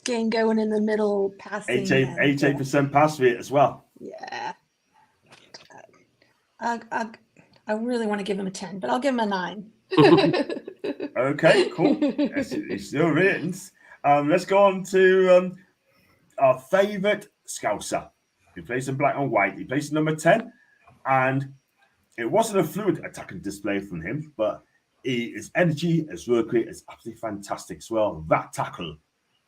game going in the middle, passing. 88% pass rate as well. Yeah. I really want to give him a 10, but I'll give him a 9. Okay, cool. It's still ratings. Let's go on to our favourite Scouser. He plays in black and white. He plays number 10. And it wasn't a fluid attacking display from him, but his energy, his work rate is absolutely fantastic as well. That tackle,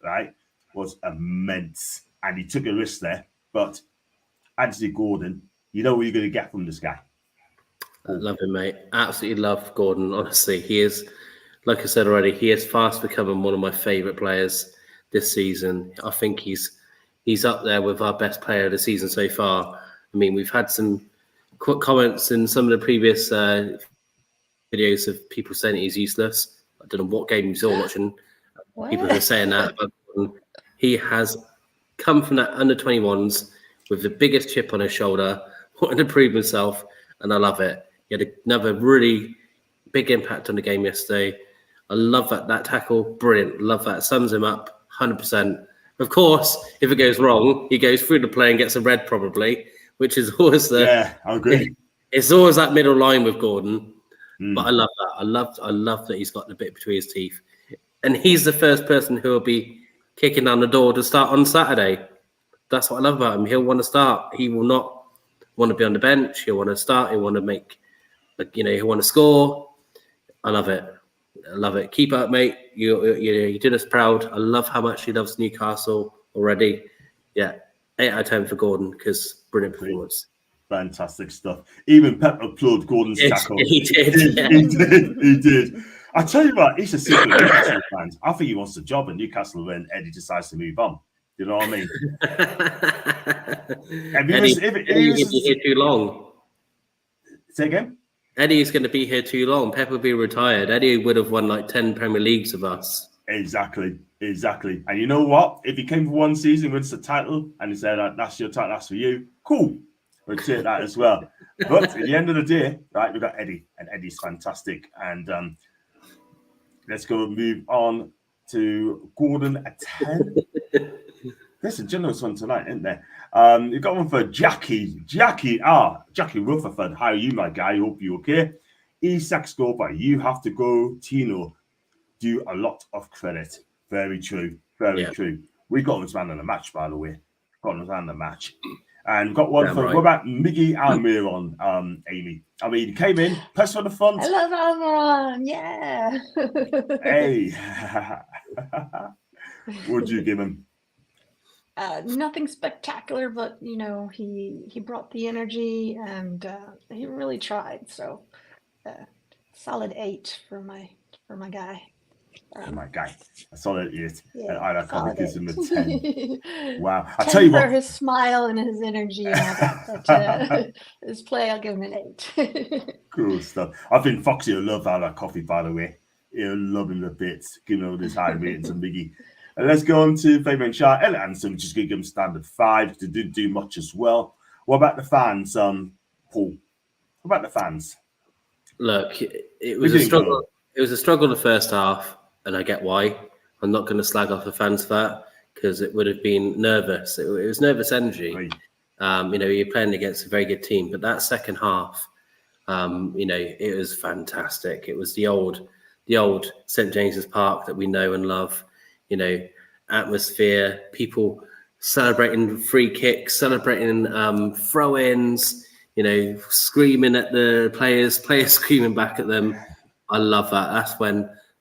right, was immense. And he took a risk there. But Anthony Gordon, you know what you're going to get from this guy. I love him, mate. Absolutely love Gordon, honestly. He is, like I said already, he is fast becoming one of my favourite players this season. I think he's up there with our best player of the season so far. I mean, we've had some quick comments in some of the previous videos of people saying he's useless. I don't know what game you're watching. What? People are saying that. But he has come from that under-21s with the biggest chip on his shoulder, wanting to prove himself, and I love it. He had another really big impact on the game yesterday. I love that tackle. Brilliant. Love that. Sums him up 100%. Of course, if it goes wrong, he goes through the play and gets a red probably, which is always I agree. It's always that middle line with Gordon. But I love that. I love that he's got the bit between his teeth. And he's the first person who will be kicking down the door to start on Saturday. That's what I love about him. He'll want to start. He will not want to be on the bench. He'll want to start. He'll want to make, he'll want to score. I love it. I love it. Keep up, mate. You did us proud. I love how much he loves Newcastle already. Yeah, 8 out of 10 for Gordon because brilliant performance. Fantastic stuff. Even Pep applauded Gordon's tackle. He did. He did. I tell you what, he's a secret Newcastle fan. I think he wants a job in Newcastle when Eddie decides to move on. You know what I mean? Eddie's going to be here too long. Say again? Eddie's going to be here too long. Pep will be retired. Eddie would have won like 10 Premier Leagues of us. Exactly. And you know what? If he came for one season, wins the title, and he said, that's your title, that's for you, cool. We'll take that as well. But at the end of the day, right, we've got Eddie, and Eddie's fantastic. And let's move on to Gordon at 10. There's a generous one tonight, isn't there? You've got one for Jackie Rutherford. How are you, my guy? Hope you're okay. Isak score, but you have to go, Tino. Do a lot of credit. Very true. Very true. We got his man in the match, by the way. And got one what about Miggy Almiron, Amy? I mean, he came in, pressed on the front. I love Almiron, yeah. Hey. What'd you give him? Nothing spectacular, but he brought the energy and he really tried. So solid 8 for my guy. My guy, a solid 8. Yeah, And I'd probably solid give him a 8. 10. Wow. I 10 tell you for what. his smile and his energy and all that. But his play, I'll give him an 8. Cool stuff. I think Foxy will love that coffee, by the way. He'll love him a bit, giving all this high ratings and Biggie. And let's go on to Fabian Shah, Elliot Anderson, which is going to give him standard 5 because they didn't do much as well. What about the fans, Paul? What about the fans? Look, it was a struggle. It was a struggle the first half, and I get why. I'm not going to slag off the fans for that because it would have been nervous. It was nervous energy. Right. You're playing against a very good team, but that second half, it was fantastic. It was the old St James's Park that we know and love. Atmosphere, people celebrating free kicks, celebrating throw-ins. Screaming at the players screaming back at them. I love that.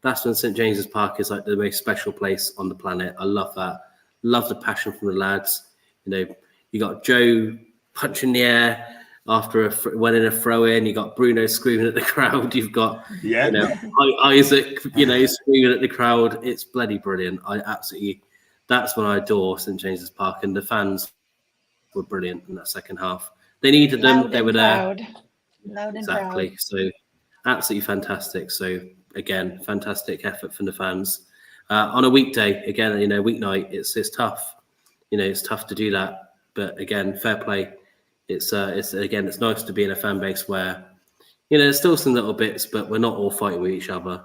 That's when St James's Park is like the most special place on the planet. I love that. Love the passion from the lads. You got Joe punching the air after winning a throw in. You got Bruno screaming at the crowd. You've got Isaac, screaming at the crowd. It's bloody brilliant. That's when I adore St James's Park, and the fans were brilliant in that second half. They needed them. They were there. Loud and exactly. proud. So absolutely fantastic. So again, fantastic effort from the fans. On a weekday, again, weeknight, it's tough. It's tough to do that. But again, fair play. It's nice to be in a fan base where, there's still some little bits, but we're not all fighting with each other.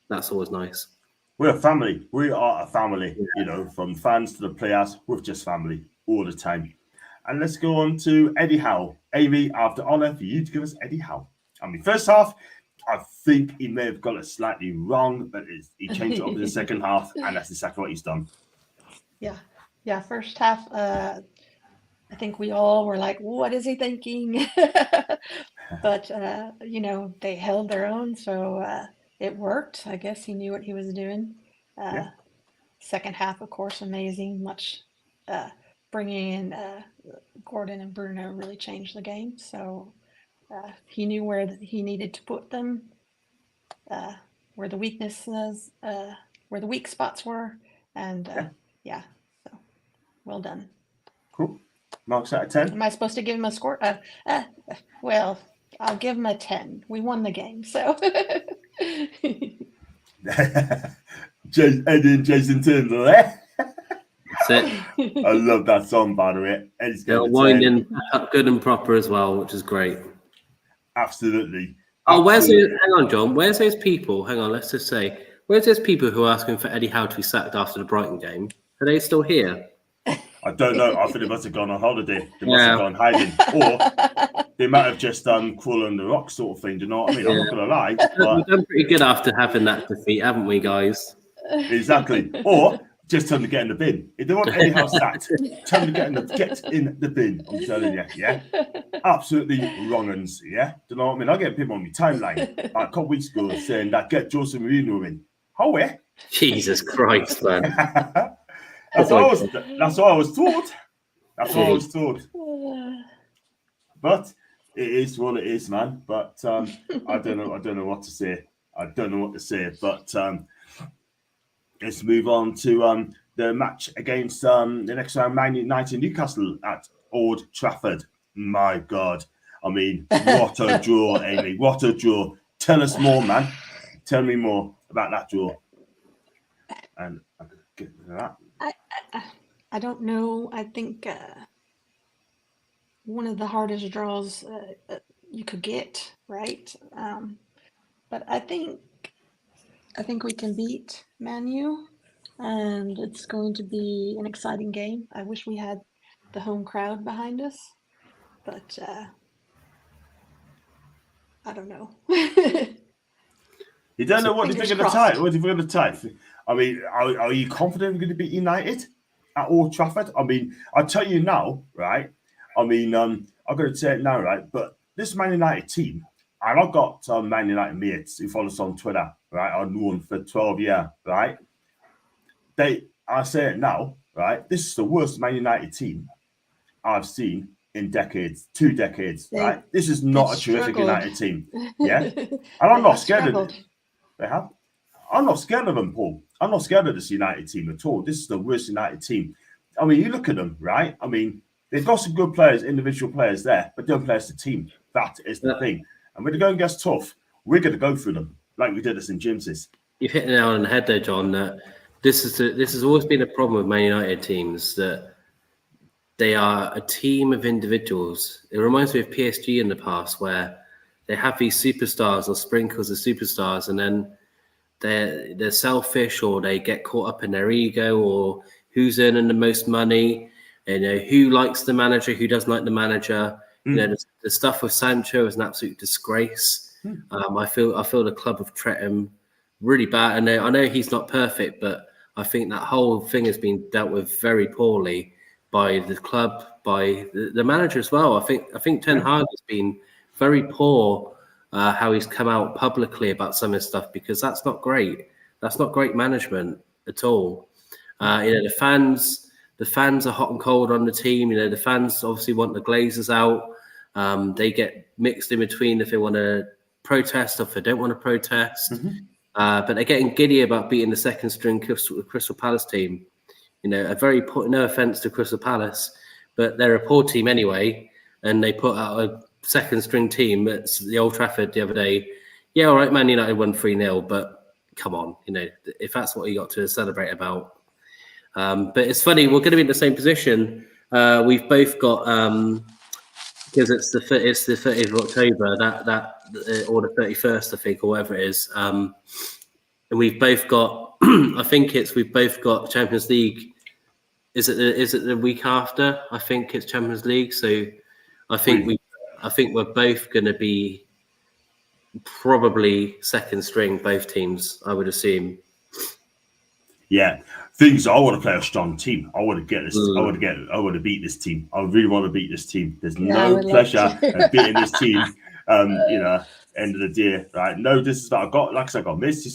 That's always nice. We're a family. We are a family, from fans to the players. We're just family all the time. And let's go on to Eddie Howe. Amy, after honour for you to give us Eddie Howe. First half, I think he may have got it slightly wrong, but he changed it up in the second half, and that's exactly what he's done. Yeah. First half, I think we all were like, what is he thinking? But, they held their own, so it worked. I guess he knew what he was doing. Second half, of course, amazing. Much bringing in Gordon and Bruno really changed the game. So he knew where he needed to put them, where the weaknesses, where the weak spots were. And so well done. Cool. Marks out of 10. Am I supposed to give him a score? Well, I'll give him a 10. We won the game, so. Eddie and Jason Turnbull, eh? That's it. I love that song, by the way. They're winding up good and proper as well, which is great. Absolutely. Oh, hang on, John. Where's those people? Hang on, let's just say, where's those people who are asking for Eddie Howe to be sacked after the Brighton game? Are they still here? I don't know. I think they must have gone on holiday. They must have gone hiding. Or they might have just crawled on the rock sort of thing. Do you know what I mean? I'm not going to lie. But we've done pretty good after having that defeat, haven't we, guys? Exactly. Or just tell them to get in the bin. If they want Eddie Howe sacked, tell them to get in the bin. I'm telling you, yeah? Absolutely wrong uns, yeah? Do you know what I mean? I get people on my timeline like a couple weeks ago saying that get Jose Mourinho in. How, eh? Jesus Christ, man. That's what I was taught. That's what I was taught. But it is what it is, man. But I don't know what to say. But let's move on to the match against the next round, Man United Newcastle at Old Trafford. My God. What a draw, Amy. What a draw. Tell us more, man. Tell me more about that draw. And I could get rid of that. I don't know. I think one of the hardest draws you could get, right? But I think we can beat Man U, and it's going to be an exciting game. I wish we had the home crowd behind us, but I don't know. You don't know what you think of the tie. What do you think of the tie? Are you confident we're going to beat United at Old Trafford? I'll tell you now, right? I'm going to say it now, right? But this Man United team, and I've got Man United mates who follow us on Twitter, right? I've known for 12 years, right? I say it now, right? This is the worst Man United team I've seen in decades, 2 decades, right? This is not a terrific United team, yeah? And I'm not scared of it. They have? I'm not scared of them, Paul. I'm not scared of this United team at all. This is the worst United team. I mean, you look at them, right? I mean, they've got some good players, individual players there, but don't play as a team. That is the thing. And when the going gets tough, we're going to go through them like we did at St James's. You've hit the nail on the head there, John. That this has always been a problem with Man United teams, that they are a team of individuals. It reminds me of PSG in the past, where they have these superstars or sprinkles of superstars, and then they're selfish, or they get caught up in their ego, or who's earning the most money, who likes the manager, who doesn't like the manager. The stuff with Sancho is an absolute disgrace. I feel the club have treated him really bad, and I know he's not perfect, but I think that whole thing has been dealt with very poorly by the club, by the manager as well. I think Ten Hag has been very poor how he's come out publicly about some of this stuff, because that's not great. That's not great management at all. The fans are hot and cold on the team. The fans obviously want the Glazers out. They get mixed in between if they want to protest or if they don't want to protest. But they're getting giddy about beating the second string Crystal Palace team. No offense to Crystal Palace, but they're a poor team anyway, and they put out a second string team at the Old Trafford the other day. Yeah, all right, Man United won 3-0, but come on, if that's what you got to celebrate about. But it's funny, we're going to be in the same position. We've both got because it's the 30th of October, that or the 31st, I think, or whatever it is. And we've both got, I think we've both got Champions League. Is it the week after? I think it's Champions League. So I think we're both going to be probably second string, both teams, I would assume. Yeah, things. I want to play a strong team. I want to get this. I want to beat this team. I really want to beat this team. There's no pleasure in beating this team. End of the day, right? No, this is that I got. Like I said, I got Messi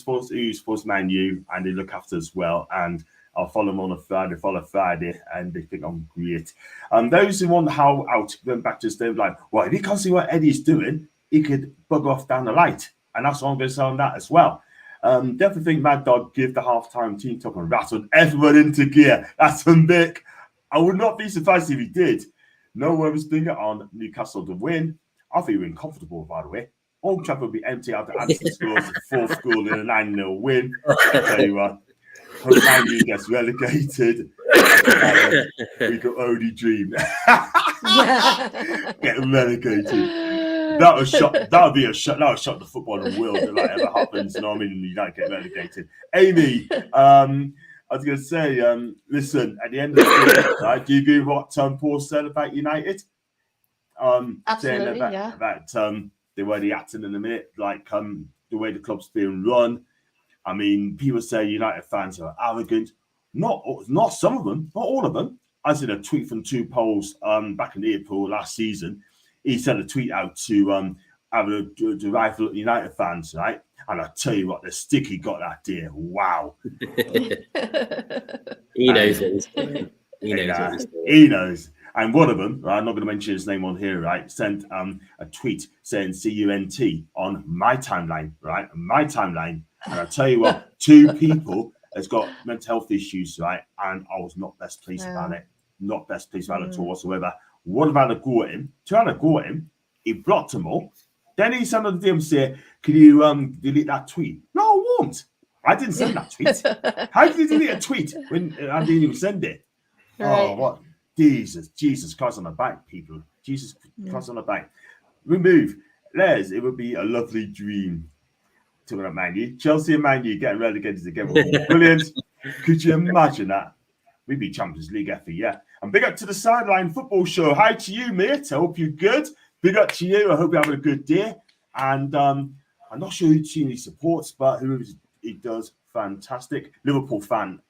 supports Man U, and they look after as well. And I'll follow them on a Friday. Follow Friday, and they think I'm great. Those who want how out going back to this, they're like, well, if he can't see what Eddie's doing, he could bug off down the light, and that's what I'm going to say on that as well. Definitely think Mad Dog give the halftime team talk and rattled everyone into gear. That's from Mick. I would not be surprised if he did. No one was doing it on Newcastle to win. I think we're comfortable, by the way. Old Trafford will be empty after Anderson scores the fourth goal in a 9-0 win. I'll tell you what. Hope Man U gets relegated. We could only dream. Getting relegated. That would be a shock. That would shock the footballing world if that ever happens. You know what I mean? United get relegated. Amy, I was going to say, listen, at the end of the day, do you agree with what Paul said about United? Absolutely, saying about the way they acting in a minute, like the way the club's being run. I mean, people say United fans are arrogant. Not some of them, not all of them. I seen a tweet from two Poles back in April last season. He sent a tweet out to the rival United fans, right? And I tell you what, the stick he got that day, wow. He knows what he's doing. He knows. And one of them, I'm not going to mention his name on here, right, sent a tweet saying CUNT on my timeline, right? My timeline. And I tell you what, two people has got mental health issues, right? And I was not best pleased about it. Not best pleased about it at all whatsoever. One about to go at him. Two to go at him. He blocked them all. Then he sent on the DM say, can you delete that tweet? No, I won't. I didn't send that tweet. How did you delete a tweet when I didn't even send it? Right. Oh, what? Jesus Christ on the back, people. Jesus Christ on the back. Remove. Les, it would be a lovely dream. Talking about Man U. Chelsea and Man U getting relegated together. Brilliant. Could you imagine that? We'd be Champions League effort, yeah. And big up to the Sideline Football Show. Hi to you, mate. I hope you're good. Big up to you. I hope you're having a good day. And I'm not sure who team he supports, but whoever he does, fantastic. Liverpool fan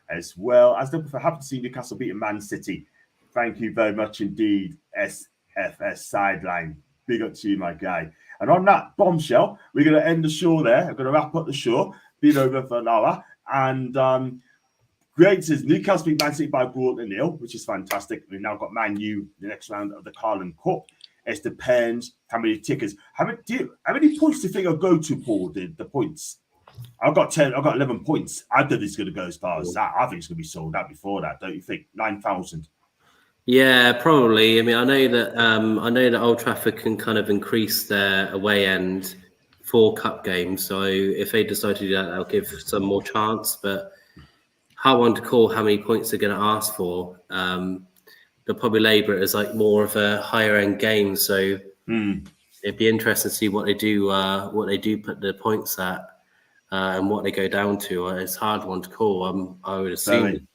as well. As Liverpool, happy to see Newcastle beating Man City. Thank you very much indeed, SFS Sideline. Big up to you, my guy. And on that bombshell, we're going to end the show there. I'm going to wrap up the show. Been over for an hour. And great says Newcastle beat Man City by 4-0, which is fantastic. We've now got Man U the next round of the Carling Cup. It depends how many tickets. How many points do you think will go to, Paul, the points? I've got 10. I've got 11 points. I don't think it's going to go as far as that. I think it's going to be sold out before that. Don't you think? 9,000. Yeah, probably. I mean, I know that Old Trafford can kind of increase their away end for cup games. So if they decide to do that, that'll give some more chance. But hard one to call how many points they're going to ask for. They'll probably labour it as like more of a higher end game. So it'd be interesting to see what they do put the points at and what they go down to. It's a hard one to call. I would assume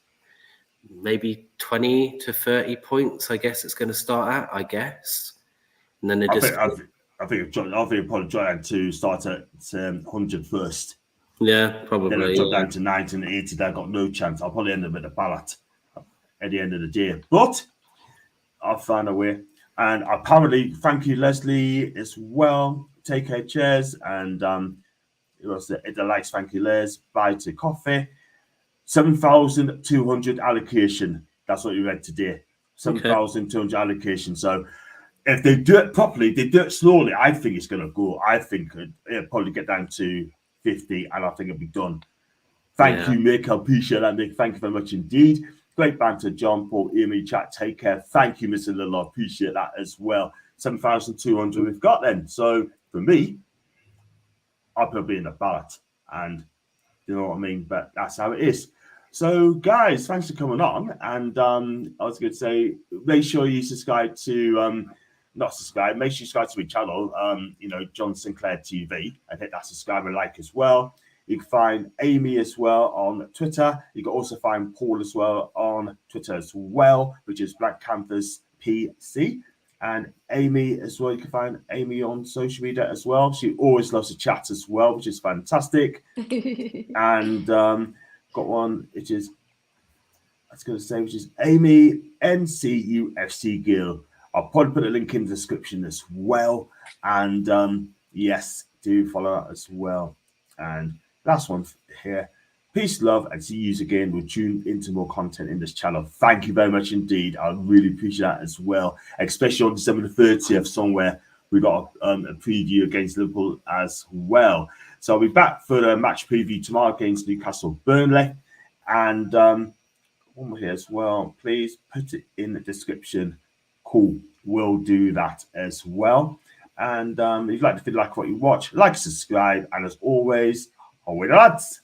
maybe 20 to 30 points. I guess it's going to start at. I guess, and then I think probably try to start at 100 first. Yeah, probably. Then I'll drop down to 90 and 80. I've got no chance. I'll probably end up at a ballot at the end of the day. But I'll find a way. And apparently, thank you, Leslie, as well. Take care, cheers. And it was the likes, thank you, Les. Buy to coffee. 7,200 allocation. That's what you read today. 7,200 allocation. So if they do it properly, they do it slowly, I think it's going to go. I think it'll probably get down to 50, and I think it'll be done. Thank you, Mick. I appreciate that, Mick. Thank you very much indeed. Great banter, John, Paul, Amy, chat. Take care. Thank you, Mr. Little. I appreciate that as well. 7,200 we've got then. So for me, I'll probably in the ballot, and you know what I mean. But that's how it is. So, guys, thanks for coming on. And I was going to say, make sure you subscribe to. Not subscribe, make sure you subscribe to my channel, John Sinclair TV. I hit that subscribe and like as well. You can find Amy as well on Twitter. You can also find Paul as well on Twitter as well, which is Black Canvas PC. And Amy as well, you can find Amy on social media as well. She always loves to chat as well, which is fantastic. And got one, which is Amy NCUFC Gill. I'll probably put a link in the description as well. And yes, do follow that as well. And last one here. Peace, love, and see you again. We'll tune into more content in this channel. Thank you very much indeed. I really appreciate that as well. Especially on December the 30th, somewhere we got a preview against Liverpool as well. So I'll be back for the match preview tomorrow against Newcastle Burnley. And one more here as well. Please put it in the description. Cool, we'll do that as well. And if you'd like to feel like what you watch, like, subscribe, and as always, away the lads.